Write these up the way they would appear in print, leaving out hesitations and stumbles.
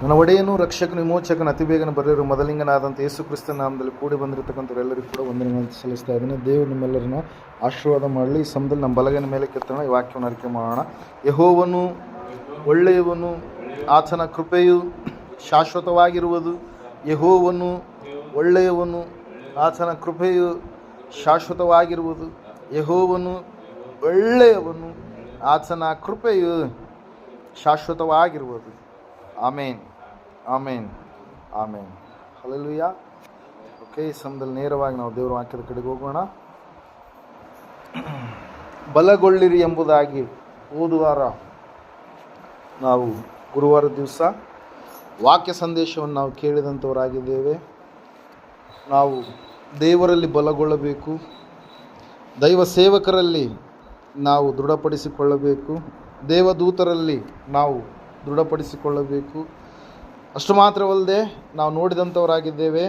ನನ್ನ ಒಡೆಯನು ರಕ್ಷಕನು ವಿಮೋಚಕನ ಅತಿ ಬೇಗನೆ ಬರೆಯರು ಮೊದಲಿಂಗನಾದಂಥ ಯೇಸು ಕ್ರಿಸ್ತನ ನಾಮದಲ್ಲಿ ಕೂಡಿ ಬಂದಿರತಕ್ಕಂಥವರೆಲ್ಲರಿಗೂ ಕೂಡ ವಂದನೆಗಳನ್ನು ಸಲ್ಲಿಸ್ತಾ ಇದ್ದೀನಿ. ದೇವರು ನಿಮ್ಮೆಲ್ಲರನ್ನ ಆಶೀರ್ವಾದ ಮಾಡಲಿ. ಈ ಸಮಯದಲ್ಲಿ ನಮ್ಮ ಬಲಗೈನ ಮೇಲೆ ಕೆತ್ತೋಣ, ಈ ವಾಕ್ಯವನ್ನು ಅರಿಕೆ ಮಾಡೋಣ. ಯೆಹೋವನು ಒಳ್ಳೆಯವನು, ಆತನ ಕೃಪೆಯು ಶಾಶ್ವತವಾಗಿರುವುದು. ಯೆಹೋವನು ಒಳ್ಳೆಯವನು, ಆತನ ಕೃಪೆಯು ಶಾಶ್ವತವಾಗಿರುವುದು. ಯೆಹೋವನು ಒಳ್ಳೆಯವನು, ಆತನ ಕೃಪೆಯು ಶಾಶ್ವತವಾಗಿರುವುದು. ಆಮೇನ್, ಆಮೇನ್, ಆಮೇನ್. ಹಲ್ಲೆಲೂಯಾ. ಓಕೆ, ಈ ಸಮಯದಲ್ಲಿ ನೇರವಾಗಿ ನಾವು ದೇವರ ವಾಕ್ಯದ ಕಡೆಗೆ ಹೋಗೋಣ. ಬಲಗೊಳ್ಳಿರಿ ಎಂಬುದಾಗಿ ಹೋದವಾರ ನಾವು ಗುರುವಾರ ದಿವಸ ವಾಕ್ಯ ಸಂದೇಶವನ್ನು ನಾವು ಕೇಳಿದಂಥವರಾಗಿದ್ದೇವೆ. ನಾವು ದೇವರಲ್ಲಿ ಬಲಗೊಳ್ಳಬೇಕು, ದೈವ ಸೇವಕರಲ್ಲಿ ನಾವು ದೃಢಪಡಿಸಿಕೊಳ್ಳಬೇಕು, ದೇವದೂತರಲ್ಲಿ ನಾವು ದೃಢಪಡಿಸಿಕೊಳ್ಳಬೇಕು. ಅಷ್ಟು ಮಾತ್ರವಲ್ಲದೆ ನಾವು ನೋಡಿದಂಥವರಾಗಿದ್ದೇವೆ,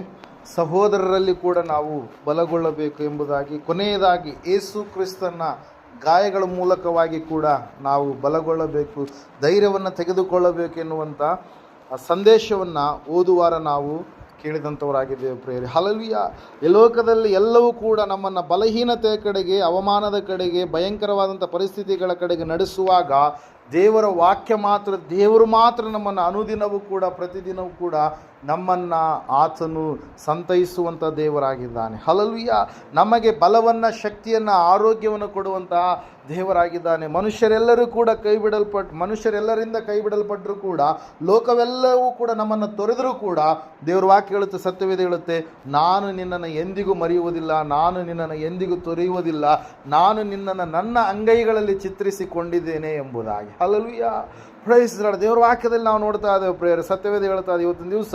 ಸಹೋದರರಲ್ಲಿ ಕೂಡ ನಾವು ಬಲಗೊಳ್ಳಬೇಕು ಎಂಬುದಾಗಿ. ಕೊನೆಯದಾಗಿ ಯೇಸು ಕ್ರಿಸ್ತನ ಗಾಯಗಳ ಮೂಲಕವಾಗಿ ಕೂಡ ನಾವು ಬಲಗೊಳ್ಳಬೇಕು, ಧೈರ್ಯವನ್ನು ತೆಗೆದುಕೊಳ್ಳಬೇಕು ಎನ್ನುವಂಥ ಸಂದೇಶವನ್ನು ಓದುವಾರ ನಾವು ಕೇಳಿದಂಥವರಾಗಿದ್ದೇವೆ ಪ್ರೇರೆ. ಹಲ್ಲೆಲೂಯಾ. ಈ ಲೋಕದಲ್ಲಿ ಎಲ್ಲವೂ ಕೂಡ ನಮ್ಮನ್ನು ಬಲಹೀನತೆಯ ಕಡೆಗೆ, ಅವಮಾನದ ಕಡೆಗೆ, ಭಯಂಕರವಾದಂಥ ಪರಿಸ್ಥಿತಿಗಳ ಕಡೆಗೆ ನಡೆಸುವಾಗ ದೇವರ ವಾಕ್ಯ ಮಾತ್ರ, ದೇವರು ಮಾತ್ರ ನಮ್ಮನ್ನು ಅನುದಿನವೂ ಕೂಡ, ಪ್ರತಿದಿನವೂ ಕೂಡ ನಮ್ಮನ್ನು ಆತನು ಸಂತೈಸುವಂಥ ದೇವರಾಗಿದ್ದಾನೆ. ಹಲ್ಲೆಲೂಯಾ. ನಮಗೆ ಬಲವನ್ನು, ಶಕ್ತಿಯನ್ನು, ಆರೋಗ್ಯವನ್ನು ಕೊಡುವಂತಹ ದೇವರಾಗಿದ್ದಾನೆ. ಮನುಷ್ಯರೆಲ್ಲರೂ ಕೂಡ ಮನುಷ್ಯರೆಲ್ಲರಿಂದ ಕೈ ಬಿಡಲ್ಪಟ್ಟರೂ ಕೂಡ, ಲೋಕವೆಲ್ಲವೂ ಕೂಡ ನಮ್ಮನ್ನು ತೊರೆದರೂ ಕೂಡ ದೇವರ ವಾಕ್ಯ ಹೇಳುತ್ತೆ, ಸತ್ಯವೇದ ಹೇಳುತ್ತೆ, ನಾನು ನಿನ್ನನ್ನು ಎಂದಿಗೂ ಮರೆಯುವುದಿಲ್ಲ, ನಾನು ನಿನ್ನನ್ನು ಎಂದಿಗೂ ತೊರೆಯುವುದಿಲ್ಲ, ನಾನು ನಿನ್ನನ್ನು ನನ್ನ ಅಂಗೈಗಳಲ್ಲಿ ಚಿತ್ರಿಸಿಕೊಂಡಿದ್ದೇನೆ ಎಂಬುದಾಗಿ. ಹಲ್ಲೆಲೂಯಾ. Praise Lord. ದೇವರ ವಾಕ್ಯದಲ್ಲಿ ನಾವು ನೋಡ್ತಾ ಇದ್ದೇವೆ ಪ್ರೇಯರ್, ಸತ್ಯವೇದ ಹೇಳ್ತಾ ಇದೆ. ಇವತ್ತಿನ ದಿವಸ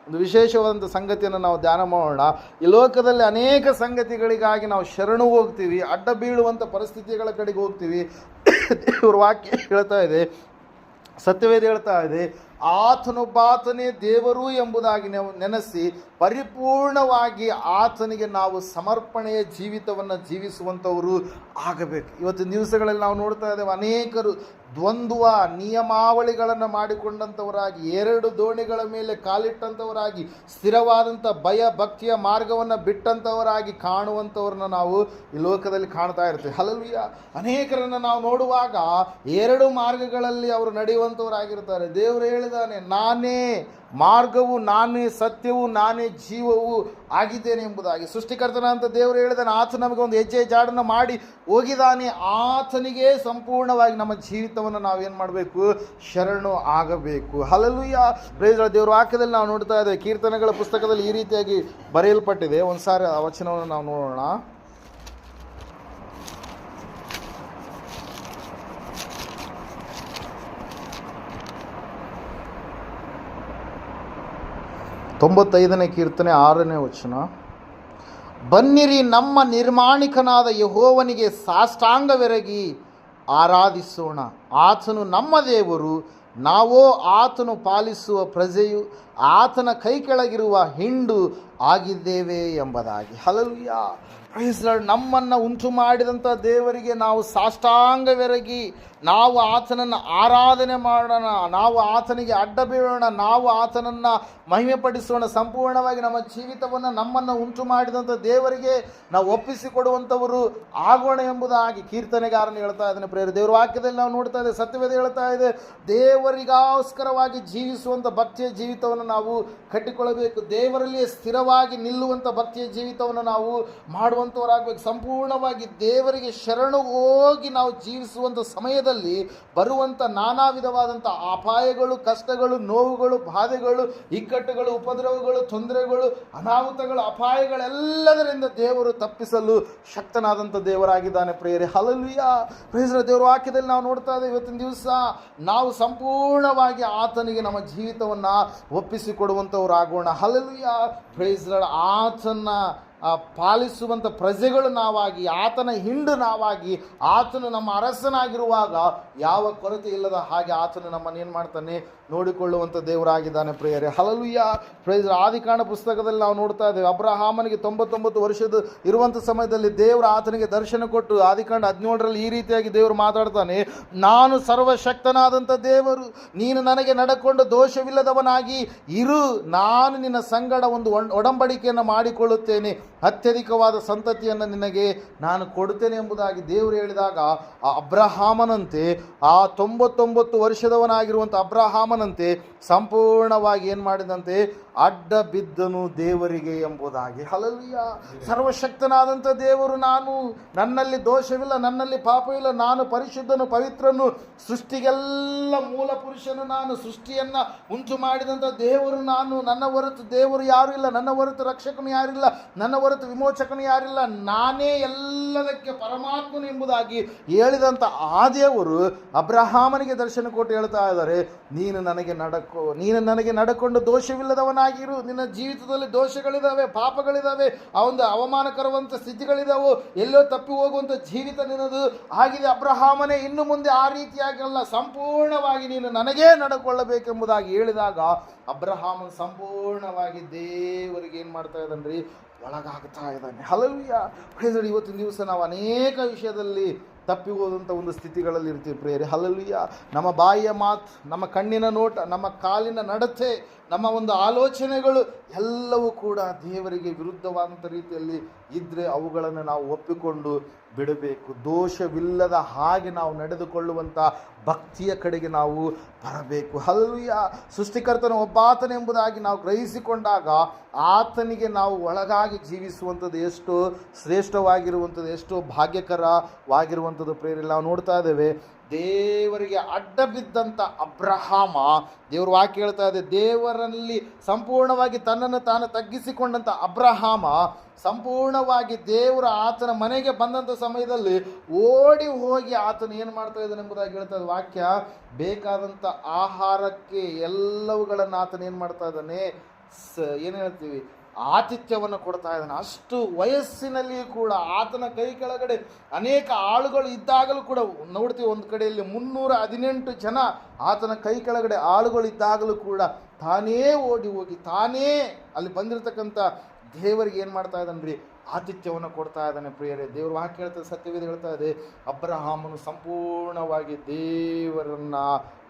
ಒಂದು ವಿಶೇಷವಾದಂಥ ಸಂಗತಿಯನ್ನು ನಾವು ಧ್ಯಾನ ಮಾಡೋಣ. ಈ ಲೋಕದಲ್ಲಿ ಅನೇಕ ಸಂಗತಿಗಳಿಗಾಗಿ ನಾವು ಶರಣು ಹೋಗ್ತೀವಿ, ಅಡ್ಡ ಬೀಳುವಂಥ ಪರಿಸ್ಥಿತಿಗಳ ಕಡೆಗೆ ಹೋಗ್ತೀವಿ. ದೇವರ ವಾಕ್ಯ ಹೇಳ್ತಾ ಇದೆ, ಸತ್ಯವೇದ ಹೇಳ್ತಾ ಇದೆ, ಆತನೊಬ್ಬಾತನೇ ದೇವರು ಎಂಬುದಾಗಿ ನಾವು ನೆನೆಸಿ ಪರಿಪೂರ್ಣವಾಗಿ ಆತನಿಗೆ ನಾವು ಸಮರ್ಪಣೆಯ ಜೀವಿತವನ್ನು ಜೀವಿಸುವಂಥವರು ಆಗಬೇಕು. ಇವತ್ತಿನ ದಿವಸಗಳಲ್ಲಿ ನಾವು ನೋಡ್ತಾ ಇದ್ದೇವೆ, ಅನೇಕರು ದ್ವಂದ್ವ ನಿಯಮಾವಳಿಗಳನ್ನು ಮಾಡಿಕೊಂಡಂಥವರಾಗಿ, ಎರಡು ದೋಣಿಗಳ ಮೇಲೆ ಕಾಲಿಟ್ಟಂಥವರಾಗಿ, ಸ್ಥಿರವಾದಂಥ ಭಯ ಭಕ್ತಿಯ ಮಾರ್ಗವನ್ನು ಬಿಟ್ಟಂಥವರಾಗಿ ಕಾಣುವಂಥವ್ರನ್ನ ನಾವು ಈ ಲೋಕದಲ್ಲಿ ಕಾಣ್ತಾ ಇರ್ತೀವಿ. ಹಲ್ಲೆಲೂಯಾ. ಅನೇಕರನ್ನು ನಾವು ನೋಡುವಾಗ ಎರಡು ಮಾರ್ಗಗಳಲ್ಲಿ ಅವರು ನಡೆಯುವಂಥವರಾಗಿರ್ತಾರೆ. ದೇವರು ಹೇಳಿದಾನೆ, ನಾನೇ ಮಾರ್ಗವು, ನಾನೇ ಸತ್ಯವು, ನಾನೇ ಜೀವವು ಆಗಿದ್ದೇನೆ ಎಂಬುದಾಗಿ. ಸೃಷ್ಟಿಕರ್ತನಂತ ದೇವರು ಹೇಳಿದಾನೆ, ಆತ ನಮಗೆ ಒಂದು ಹೆಜ್ಜೆ ಜಾಡನ್ನು ಮಾಡಿ ಹೋಗಿದ್ದಾನೆ. ಆತನಿಗೆ ಸಂಪೂರ್ಣವಾಗಿ ನಮ್ಮ ಜೀವಿತವನ್ನು ನಾವೇನು ಮಾಡಬೇಕು? ಶರಣು ಆಗಬೇಕು. ಹಲ್ಲೆಲೂಯಾ. Praise Lord. ದೇವರ ವಾಕ್ಯದಲ್ಲಿ ನಾವು ನೋಡ್ತಾ ಇದ್ದೇವೆ, ಕೀರ್ತನೆಗಳ ಪುಸ್ತಕದಲ್ಲಿ ಈ ರೀತಿಯಾಗಿ ಬರೆಯಲ್ಪಟ್ಟಿದೆ. ಒಂದು ಸಾರಿ ಆ ವಚನವನ್ನು ನಾವು ನೋಡೋಣ. ತೊಂಬತ್ತೈದನೇ ಕೀರ್ತನೆ 6ನೇ ವಚನ. ಬನ್ನಿರಿ, ನಮ್ಮ ನಿರ್ಮಾಣಿಕನಾದ ಯೆಹೋವನಿಗೆ ಸಾಷ್ಟಾಂಗವೆರಗಿ ಆರಾಧಿಸೋಣ. ಆತನು ನಮ್ಮ ದೇವರು, ನಾವೋ ಆತನು ಪಾಲಿಸುವ ಪ್ರಜೆಯು, ಆತನ ಕೈ ಕೆಳಗಿರುವ ಹಿಂಡು ಆಗಿದ್ದೇವೆ ಎಂಬುದಾಗಿ. ಹಲ್ಲೆಲೂಯಾ. Praise Lord. ನಮ್ಮನ್ನು ಉಂಟು ಮಾಡಿದಂಥ ದೇವರಿಗೆ ನಾವು ಸಾಷ್ಟಾಂಗವೆರಗಿ ನಾವು ಆತನನ್ನು ಆರಾಧನೆ ಮಾಡೋಣ, ನಾವು ಆತನಿಗೆ ಅಡ್ಡ ಬೀಳೋಣ, ನಾವು ಆತನನ್ನು ಮಹಿಮೆಪಡಿಸೋಣ. ಸಂಪೂರ್ಣವಾಗಿ ನಮ್ಮ ಜೀವಿತವನ್ನು, ನಮ್ಮನ್ನು ಉಂಟು ಮಾಡಿದಂಥ ದೇವರಿಗೆ ನಾವು ಒಪ್ಪಿಸಿಕೊಡುವಂಥವರು ಆಗೋಣ ಎಂಬುದಾಗಿ ಕೀರ್ತನೆಗಾರನು ಹೇಳ್ತಾ ಇದ್ದಾನೆ. ಪ್ರೇರ, ದೇವರ ವಾಕ್ಯದಲ್ಲಿ ನಾವು ನೋಡ್ತಾ ಇದ್ದೇವೆ, ಸತ್ಯವೇದ ಹೇಳ್ತಾ ಇದೆ, ದೇವರಿಗೋಸ್ಕರವಾಗಿ ಜೀವಿಸುವಂಥ ಭಕ್ತಿಯ ಜೀವಿತವನ್ನು ನಾವು ಕಟ್ಟಿಕೊಳ್ಳಬೇಕು. ದೇವರಲ್ಲಿಯೇ ಸ್ಥಿರವಾಗಿ ನಿಲ್ಲುವಂಥ ಭಕ್ತಿಯ ಜೀವಿತವನ್ನು ನಾವು ಮಾಡುವಂಥವರಾಗಬೇಕು. ಸಂಪೂರ್ಣವಾಗಿ ದೇವರಿಗೆ ಶರಣು ಹೋಗಿ ನಾವು ಜೀವಿಸುವಂಥ ಸಮಯದಲ್ಲಿ ಬರುವಂಥ ನಾನಾ ವಿಧವಾದಂಥ ಅಪಾಯಗಳು, ಕಷ್ಟಗಳು, ನೋವುಗಳು, ಬಾಧೆಗಳು, ಇಕ್ಕಟ್ಟುಗಳು, ಉಪದ್ರವಗಳು, ತೊಂದರೆಗಳು, ಅನಾಹುತಗಳು, ಅಪಾಯಗಳೆಲ್ಲದರಿಂದ ದೇವರು ತಪ್ಪಿಸಲು ಶಕ್ತನಾದಂಥ ದೇವರಾಗಿದ್ದಾನೆ ಪ್ರಿಯರೇ. ಹಲ್ಲೆಲೂಯಾ. Praise Lord. ದೇವರ ವಾಕ್ಯದಲ್ಲಿ ನಾವು ನೋಡ್ತಾ ಇದ್ದೇವೆ, ಇವತ್ತಿನ ದಿವಸ ನಾವು ಸಂಪೂರ್ಣವಾಗಿ ಆತನಿಗೆ ನಮ್ಮ ಜೀವಿತವನ್ನು ಒಪ್ಪಿಸಿಕೊಡುವಂಥವ್ರಾಗೋಣ. ಹಲ್ಲೆಲೂಯಾ. Praise lord. ಆತನ ಪಾಲಿಸುವಂಥ ಪ್ರಜೆಗಳು ನಾವಾಗಿ, ಆತನ ಹಿಂಡು ನಾವಾಗಿ, ಆತನು ನಮ್ಮ ಅರಸನಾಗಿರುವಾಗ ಯಾವ ಕೊರತೆ ಇಲ್ಲದ ಹಾಗೆ ಆತನು ನಮ್ಮನ್ನೇನು ಮಾಡ್ತಾನೆ, ನೋಡಿಕೊಳ್ಳುವಂಥ ದೇವರಾಗಿದ್ದಾನೆ ಪ್ರಿಯರೇ. ಹಲ್ಲೆಲೂಯಾ. ಪ್ರೈಸ್. ಆದಿಕಾಂಡ ಪುಸ್ತಕದಲ್ಲಿ ನಾವು ನೋಡ್ತಾ ಇದ್ದೇವೆ, ಅಬ್ರಹಾಮನಿಗೆ 99 ವರ್ಷದ ಇರುವಂಥ ಸಮಯದಲ್ಲಿ ದೇವರು ಆತನಿಗೆ ದರ್ಶನ ಕೊಟ್ಟು ಆದಿಕಾಂಡ 17ರಲ್ಲಿ ಈ ರೀತಿಯಾಗಿ ದೇವರು ಮಾತಾಡ್ತಾನೆ, ನಾನು ಸರ್ವಶಕ್ತನಾದಂಥ ದೇವರು, ನೀನು ನನಗೆ ನಡ್ಕೊಂಡು ದೋಷವಿಲ್ಲದವನಾಗಿ ಇರು, ನಾನು ನಿನ್ನ ಸಂಗಡ ಒಂದು ಒಡಂಬಡಿಕೆಯನ್ನು ಮಾಡಿಕೊಳ್ಳುತ್ತೇನೆ, ಅತ್ಯಧಿಕವಾದ ಸಂತತಿಯನ್ನು ನಿನಗೆ ನಾನು ಕೊಡುತ್ತೇನೆ ಎಂಬುದಾಗಿ ದೇವರು ಹೇಳಿದಾಗ, ಆ ಅಬ್ರಹಾಮನಂತೆ, ಆ 99 ವರ್ಷದವನಾಗಿರುವಂಥ ಅಬ್ರಹಾಮನಂತೆ ಸಂಪೂರ್ಣವಾಗಿ ಏನು ಮಾಡಿದಂತೆ, ಅಡ್ಡ ಬಿದ್ದನು ದೇವರಿಗೆ ಎಂಬುದಾಗಿ. ಹಲ್ಲೆಲೂಯಾ. ಸರ್ವಶಕ್ತನಾದಂಥ ದೇವರು, ನಾನು, ನನ್ನಲ್ಲಿ ದೋಷವಿಲ್ಲ, ನನ್ನಲ್ಲಿ ಪಾಪವಿಲ್ಲ, ನಾನು ಪರಿಶುದ್ಧನು, ಪವಿತ್ರನು, ಸೃಷ್ಟಿಗೆಲ್ಲ ಮೂಲ ಪುರುಷನು ನಾನು, ಸೃಷ್ಟಿಯನ್ನು ಉಂಟು ಮಾಡಿದಂಥ ದೇವರು ನಾನು, ನನ್ನ ಹೊರತು ದೇವರು ಯಾರೂ ಇಲ್ಲ, ನನ್ನ ಹೊರತು ರಕ್ಷಕನು ಯಾರಿಲ್ಲ, ನನ್ನ ಹೊರತು ವಿಮೋಚಕನು ಯಾರಿಲ್ಲ, ನಾನೇ ಎಲ್ಲದಕ್ಕೆ ಪರಮಾತ್ಮನು ಎಂಬುದಾಗಿ ಹೇಳಿದಂಥ ಆ ದೇವರು ಅಬ್ರಹಾಮನಿಗೆ ದರ್ಶನ ಕೊಟ್ಟು ಹೇಳ್ತಾ ಇದ್ದಾರೆ, ನೀನು ನನಗೆ ನಡ್ಕೊಂಡು ದೋಷವಿಲ್ಲದವನಾಗಿರು, ನಿನ್ನ ಜೀವಿತದಲ್ಲಿ ದೋಷಗಳಿದ್ದಾವೆ, ಪಾಪಗಳಿದ್ದಾವೆ, ಆ ಒಂದು ಅವಮಾನಕರವಂಥ ಸ್ಥಿತಿಗಳಿದ್ದಾವೆ, ಎಲ್ಲೋ ತಪ್ಪಿ ಹೋಗುವಂಥ ಜೀವಿತ ನಿನ್ನದು ಆಗಿದೆ. ಅಬ್ರಹಾಮನೇ, ಇನ್ನು ಮುಂದೆ ಆ ರೀತಿಯಾಗಲ್ಲ, ಸಂಪೂರ್ಣವಾಗಿ ನೀನು ನನಗೇ ನಡ್ಕೊಳ್ಳಬೇಕೆಂಬುದಾಗಿ ಹೇಳಿದಾಗ ಅಬ್ರಹಾಮನ್ ಸಂಪೂರ್ಣವಾಗಿ ದೇವರಿಗೆ ಏನು ಮಾಡ್ತಾ ಇದ್ದಾನ್ರಿ, ಒಳಗಾಗ್ತಾ ಇದ್ದಾನೆ. ಹಲ್ಲೆಲೂಯಾ. ಇವತ್ತಿನ ದಿವಸ ನಾವು ಅನೇಕ ವಿಷಯದಲ್ಲಿ ತಪ್ಪಿ ಹೋದಂಥ ಒಂದು ಸ್ಥಿತಿಗಳಲ್ಲಿ ಇರ್ತೀವಿ ಪ್ರಿಯರೇ. ಹಲ್ಲೆಲೂಯಾ. ನಮ್ಮ ಬಾಯಿಯ ಮಾತು, ನಮ್ಮ ಕಣ್ಣಿನ ನೋಟ, ನಮ್ಮ ಕಾಲಿನ ನಡತೆ, ನಮ್ಮ ಒಂದು ಆಲೋಚನೆಗಳು ಎಲ್ಲವೂ ಕೂಡ ದೇವರಿಗೆ ವಿರುದ್ಧವಾದಂಥ ರೀತಿಯಲ್ಲಿ ಇದ್ದರೆ ಅವುಗಳನ್ನು ನಾವು ಒಪ್ಪಿಕೊಂಡು ಬಿಡಬೇಕು. ದೋಷವಿಲ್ಲದ ಹಾಗೆ ನಾವು ನಡೆದುಕೊಳ್ಳುವಂಥ ಭಕ್ತಿಯ ಕಡೆಗೆ ನಾವು ಬರಬೇಕು. ಹಲ್ಲೆಲೂಯಾ. ಸೃಷ್ಟಿಕರ್ತನ ಒಬ್ಬಾತನೆಂಬುದಾಗಿ ನಾವು ಗ್ರಹಿಸಿಕೊಂಡಾಗ ಆತನಿಗೆ ನಾವು ಒಳಗಾಗಿ ಜೀವಿಸುವಂಥದ್ದು ಎಷ್ಟೋ ಶ್ರೇಷ್ಠವಾಗಿರುವಂಥದ್ದು, ಎಷ್ಟೋ ಭಾಗ್ಯಕರವಾಗಿರುವಂಥದ್ದು ಪ್ರೇರಿಲ್ಲ. ನಾವು ನೋಡ್ತಾ ಇದ್ದೇವೆ, ದೇವರಿಗೆ ಅಡ್ಡ ಬಿದ್ದಂಥ ಅಬ್ರಹಾಮ, ದೇವ್ರ ವಾಕ್ಯ ಹೇಳ್ತಾ ಇದೆ, ದೇವರಲ್ಲಿ ಸಂಪೂರ್ಣವಾಗಿ ತನ್ನನ್ನು ತಾನು ತಗ್ಗಿಸಿಕೊಂಡಂಥ ಅಬ್ರಹಾಮ ಸಂಪೂರ್ಣವಾಗಿ ದೇವರು ಆತನ ಮನೆಗೆ ಬಂದಂಥ ಸಮಯದಲ್ಲಿ ಓಡಿ ಹೋಗಿ ಆತನು ಏನು ಮಾಡ್ತಾ ಇದ್ದಾನೆ ಎಂಬುದಾಗಿ ಹೇಳ್ತಾ ಇದೆ ವಾಕ್ಯ. ಬೇಕಾದಂಥ ಆಹಾರಕ್ಕೆ ಎಲ್ಲವುಗಳನ್ನು ಆತನ ಏನು ಮಾಡ್ತಾ ಇದ್ದಾನೆ, ಏನು ಹೇಳ್ತೀವಿ, ಆತಿಥ್ಯವನ್ನು ಕೊಡ್ತಾ ಇದ್ದಾನೆ. ಅಷ್ಟು ವಯಸ್ಸಿನಲ್ಲಿಯೂ ಕೂಡ ಆತನ ಕೈ ಕೆಳಗಡೆ ಅನೇಕ ಆಳುಗಳು ಇದ್ದಾಗಲೂ ಕೂಡ ನೋಡ್ತೀವಿ, ಒಂದು ಕಡೆಯಲ್ಲಿ 318 ಜನ ಆತನ ಕೈ ಕೆಳಗಡೆ ಆಳುಗಳು ಇದ್ದಾಗಲೂ ಕೂಡ ತಾನೇ ಓಡಿ ಹೋಗಿ ತಾನೇ ಅಲ್ಲಿ ಬಂದಿರತಕ್ಕಂಥ ದೇವರಿಗೆ ಏನು ಮಾಡ್ತಾ ಇದ್ದಾನೆ, ಆತಿಥ್ಯವನ್ನು ಕೊಡ್ತಾ ಇದ್ದಾನೆ ಪ್ರಿಯರೇ. ದೇವ್ರ ವಾಕ್ಯ ಹೇಳ್ತದೆ, ಸತ್ಯವೇದ ಹೇಳ್ತಾ ಇದೆ, ಅಬ್ರಹಾಮನು ಸಂಪೂರ್ಣವಾಗಿ ದೇವರನ್ನು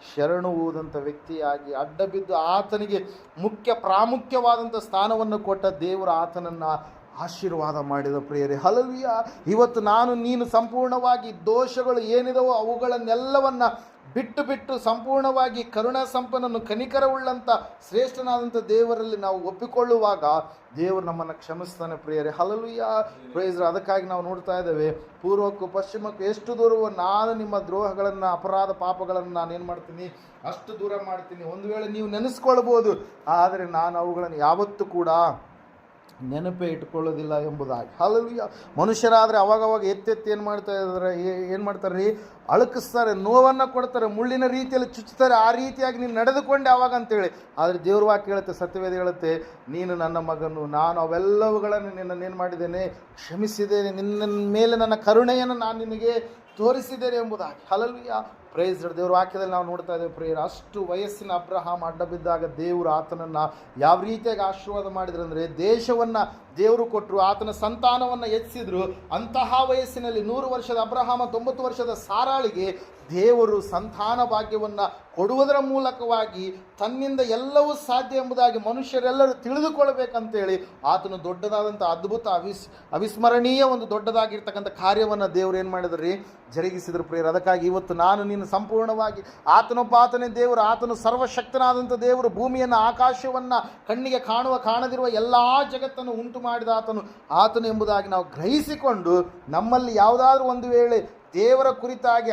ಶರಣು ಹೋದಂಥ ವ್ಯಕ್ತಿಯಾಗಿ ಅಡ್ಡ ಬಿದ್ದು ಆತನಿಗೆ ಪ್ರಾಮುಖ್ಯವಾದಂಥ ಸ್ಥಾನವನ್ನು ಕೊಟ್ಟ ದೇವರು ಆತನನ್ನು ಆಶೀರ್ವಾದ ಮಾಡಿದ ಪ್ರಿಯರೇ. ಹಲ್ಲೆಲೂಯಾ. ಇವತ್ತು ನಾನು ನೀನು ಸಂಪೂರ್ಣವಾಗಿ ದೋಷಗಳು ಏನಿದವೋ ಅವುಗಳನ್ನೆಲ್ಲವನ್ನು ಬಿಟ್ಟು ಸಂಪೂರ್ಣವಾಗಿ ಕರುಣಾ ಸಂಪನ್ನನ್ನು, ಕನಿಕರವುಳ್ಳಂಥ ಶ್ರೇಷ್ಠನಾದಂಥ ದೇವರಲ್ಲಿ ನಾವು ಒಪ್ಪಿಕೊಳ್ಳುವಾಗ ದೇವರು ನಮ್ಮನ್ನು ಕ್ಷಮಿಸ್ತಾನೆ ಪ್ರಿಯರೇ. ಹಲ್ಲೆಲೂಯಾ. ಪ್ರೈಸ್. ಅದಕ್ಕಾಗಿ ನಾವು ನೋಡ್ತಾ ಇದ್ದೇವೆ, ಪೂರ್ವಕ್ಕೂ ಪಶ್ಚಿಮಕ್ಕೂ ಎಷ್ಟು ದೂರವೋ ನಾನು ನಿಮ್ಮ ದ್ರೋಹಗಳನ್ನು, ಅಪರಾಧ ಪಾಪಗಳನ್ನು ನಾನೇನು ಮಾಡ್ತೀನಿ, ಅಷ್ಟು ದೂರ ಮಾಡ್ತೀನಿ. ಒಂದು ವೇಳೆ ನೀವು ನೆನೆಸ್ಕೊಳ್ಬೋದು, ಆದರೆ ನಾನು ಅವುಗಳನ್ನು ಯಾವತ್ತೂ ಕೂಡ ನೆನಪೇ ಇಟ್ಕೊಳ್ಳೋದಿಲ್ಲ ಎಂಬುದಾಗಿ. ಹಲ್ಲೆಲೂಯಾ. ಮನುಷ್ಯರಾದರೆ ಅವಾಗವಾಗ ಎತ್ತೆತ್ತಿ ಏನು ಮಾಡ್ತಾರೆ ರೀ, ಅಳುಕಿಸ್ತಾರೆ, ನೋವನ್ನು ಕೊಡ್ತಾರೆ, ಮುಳ್ಳಿನ ರೀತಿಯಲ್ಲಿ ಚುಚ್ಚುತ್ತಾರೆ. ಆ ರೀತಿಯಾಗಿ ನೀನು ನಡೆದುಕೊಂಡೆ ಅವಾಗ ಅಂತೇಳಿ. ಆದರೆ ದೇವ್ರ ವಾಕ್ಯ ಹೇಳುತ್ತೆ, ಸತ್ಯವೇದ ಹೇಳುತ್ತೆ, ನೀನು ನನ್ನ ಮಗನು, ನಾನು ಅವೆಲ್ಲವುಗಳನ್ನು ನಿನ್ನನ್ನೇನು ಮಾಡಿದ್ದೇನೆ, ಕ್ಷಮಿಸಿದ್ದೇನೆ, ನಿನ್ನ ಮೇಲೆ ನನ್ನ ಕರುಣೆಯನ್ನು ನಾನು ನಿನಗೆ ತೋರಿಸಿದ್ದೇನೆ ಎಂಬುದಾಗಿ. ಹಲ್ಲೆಲೂಯಾ. ಪ್ರೈಸ್. ದೇವ್ರ ವಾಕ್ಯದಲ್ಲಿ ನಾವು ನೋಡ್ತಾ ಇದ್ದೇವೆ ಪ್ರೇಯರ್, ಅಷ್ಟು ವಯಸ್ಸಿನ ಅಬ್ರಹಾಮ್ ಅಡ್ಡ ಬಿದ್ದಾಗ ದೇವರು ಆತನನ್ನು ಯಾವ ರೀತಿಯಾಗಿ ಆಶೀರ್ವಾದ ಮಾಡಿದ್ರು ಅಂದರೆ, ದೇಶವನ್ನು ದೇವರು ಕೊಟ್ಟರು, ಆತನ ಸಂತಾನವನ್ನು ಹೆಚ್ಚಿಸಿದ್ರು. ಅಂತಹ ವಯಸ್ಸಿನಲ್ಲಿ 100 ವರ್ಷದ ಅಬ್ರಹಾಮ 90 ವರ್ಷದ ಸಾರಾಳಿಗೆ ದೇವರು ಸಂತಾನ ಭಾಗ್ಯವನ್ನು ಕೊಡುವುದರ ಮೂಲಕವಾಗಿ ತನ್ನಿಂದ ಎಲ್ಲವೂ ಸಾಧ್ಯ ಎಂಬುದಾಗಿ ಮನುಷ್ಯರೆಲ್ಲರೂ ತಿಳಿದುಕೊಳ್ಬೇಕಂತೇಳಿ ಆತನು ದೊಡ್ಡದಾದಂಥ ಅದ್ಭುತ ಅವಿಸ್ಮರಣೀಯ ಒಂದು ದೊಡ್ಡದಾಗಿರ್ತಕ್ಕಂಥ ಕಾರ್ಯವನ್ನು ದೇವರು ಏನು ಮಾಡಿದ್ರಿ, ಜರುಗಿಸಿದ್ರು ಪ್ರಿಯರು. ಅದಕ್ಕಾಗಿ ಇವತ್ತು ನಾನು ನೀನು ಸಂಪೂರ್ಣವಾಗಿ ಆತನೇ ದೇವರು, ಆತನು ಸರ್ವಶಕ್ತನಾದಂಥ ದೇವರು, ಭೂಮಿಯನ್ನು ಆಕಾಶವನ್ನು ಕಣ್ಣಿಗೆ ಕಾಣದಿರುವ ಎಲ್ಲ ಜಗತ್ತನ್ನು ಉಂಟು ಮಾಡಿದ ಆತನು ಎಂಬುದಾಗಿ ನಾವು ಗ್ರಹಿಸಿಕೊಂಡು, ನಮ್ಮಲ್ಲಿ ಯಾವುದಾದ್ರೂ ಒಂದು ವೇಳೆ ದೇವರ ಕುರಿತಾಗಿ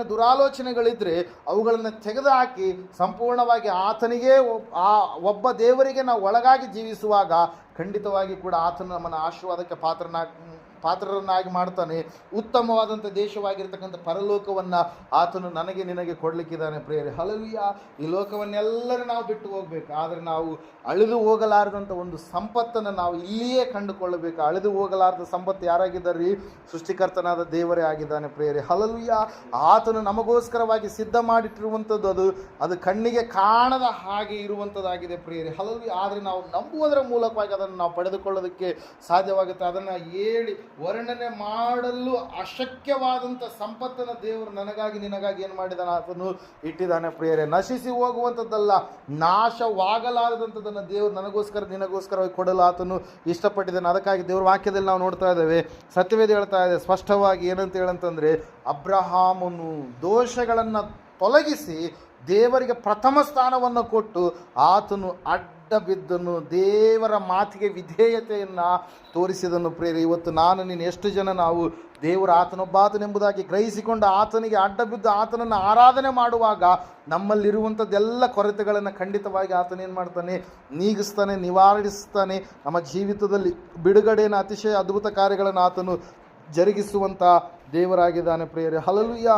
ದುರಾಲೋಚನೆಗಳಿದ್ದರೆ ಅವುಗಳನ್ನು ತೆಗೆದುಹಾಕಿ ಸಂಪೂರ್ಣವಾಗಿ ಆತನಿಗೆ, ಆ ಒಬ್ಬ ದೇವರಿಗೆ ನಾವು ಒಳಗಾಗಿ ಜೀವಿಸುವಾಗ ಖಂಡಿತವಾಗಿ ಕೂಡ ಆತನು ನಮ್ಮನ್ನು ಆಶೀರ್ವಾದಕ್ಕೆ ಪಾತ್ರರನ್ನಾಗಿ ಮಾಡ್ತಾನೆ. ಉತ್ತಮವಾದಂಥ ದೇಶವಾಗಿರ್ತಕ್ಕಂಥ ಪರಲೋಕವನ್ನು ಆತನು ನನಗೆ ನಿನಗೆ ಕೊಡಲಿಕ್ಕಿದ್ದಾನೆ ಪ್ರಿಯರೇ. ಹಲ್ಲೆಲೂಯಾ. ಈ ಲೋಕವನ್ನೆಲ್ಲರೂ ನಾವು ಬಿಟ್ಟು ಹೋಗಬೇಕು, ಆದರೆ ನಾವು ಅಳಿದು ಹೋಗಲಾರದಂಥ ಒಂದು ಸಂಪತ್ತನ್ನು ನಾವು ಇಲ್ಲಿಯೇ ಕಂಡುಕೊಳ್ಳಬೇಕು. ಅಳಿದು ಹೋಗಲಾರದ ಸಂಪತ್ತು ಯಾರಾಗಿದ್ದಾರೆ? ಸೃಷ್ಟಿಕರ್ತನಾದ ದೇವರೇ ಆಗಿದ್ದಾನೆ ಪ್ರಿಯರೇ. ಹಲ್ಲೆಲೂಯಾ. ಆತನು ನಮಗೋಸ್ಕರವಾಗಿ ಸಿದ್ಧ ಮಾಡಿಟ್ಟಿರುವಂಥದ್ದು ಅದು ಕಣ್ಣಿಗೆ ಕಾಣದ ಹಾಗೆ ಇರುವಂಥದ್ದಾಗಿದೆ ಪ್ರಿಯರೇ. ಹಲ್ಲೆಲೂಯಾ. ಆದರೆ ನಾವು ನಂಬುವುದರ ಮೂಲಕವಾಗಿ ಅದನ್ನು ನಾವು ಪಡೆದುಕೊಳ್ಳೋದಕ್ಕೆ ಸಾಧ್ಯವಾಗುತ್ತೆ. ಅದನ್ನು ಹೇಳಿ ವರ್ಣನೆ ಮಾಡಲು ಅಶಕ್ಯವಾದಂಥ ಸಂಪತ್ತನ್ನು ದೇವರು ನನಗಾಗಿ ನಿನಗಾಗಿ ಏನು ಮಾಡಿದಾನೆ? ಆತನು ಇಟ್ಟಿದ್ದಾನೆ ಪ್ರಿಯರೇ. ನಶಿಸಿ ಹೋಗುವಂಥದ್ದಲ್ಲ, ನಾಶವಾಗಲಾರದಂಥದ್ದನ್ನು ದೇವರು ನನಗೋಸ್ಕರ ನಿನಗೋಸ್ಕರವಾಗಿ ಕೊಡಲು ಆತನು ಇಷ್ಟಪಟ್ಟಿದ್ದಾನೆ. ಅದಕ್ಕಾಗಿ ದೇವರ ವಾಕ್ಯದಲ್ಲಿ ನಾವು ನೋಡ್ತಾ ಇದ್ದೇವೆ, ಸತ್ಯವೇದ ಹೇಳ್ತಾ ಇದೆ ಸ್ಪಷ್ಟವಾಗಿ ಏನಂತ ಹೇಳಂತಂದರೆ, ಅಬ್ರಹಾಮನು ದೋಷಗಳನ್ನು ತೊಲಗಿಸಿ ದೇವರಿಗೆ ಪ್ರಥಮ ಸ್ಥಾನವನ್ನು ಕೊಟ್ಟು ಆತನು ಅಡ್ಡ ಬಿದ್ದನು, ದೇವರ ಮಾತಿಗೆ ವಿಧೇಯತೆಯನ್ನು ತೋರಿಸಿದನು ಪ್ರೇರೆ. ಇವತ್ತು ನಾನು ನೀನು ಎಷ್ಟು ಜನ ನಾವು ದೇವರು ಆತನೊಬ್ಬಾತನೆಂಬುದಾಗಿ ಗ್ರಹಿಸಿಕೊಂಡು ಆತನಿಗೆ ಅಡ್ಡ ಬಿದ್ದು ಆತನನ್ನು ಆರಾಧನೆ ಮಾಡುವಾಗ ನಮ್ಮಲ್ಲಿರುವಂಥದ್ದೆಲ್ಲ ಕೊರತೆಗಳನ್ನು ಖಂಡಿತವಾಗಿ ಆತನೇನು ಮಾಡ್ತಾನೆ? ನೀಗಿಸ್ತಾನೆ, ನಿವಾರಿಸ್ತಾನೆ. ನಮ್ಮ ಜೀವಿತದಲ್ಲಿ ಬಿಡುಗಡೆಯನ್ನು, ಅತಿಶಯ ಅದ್ಭುತ ಕಾರ್ಯಗಳನ್ನು ಆತನು ಜರುಗಿಸುವಂಥ ದೇವರಾಗಿದ್ದಾನೆ ಪ್ರಿಯರೇ. ಹಲ್ಲೆಲೂಯಾ.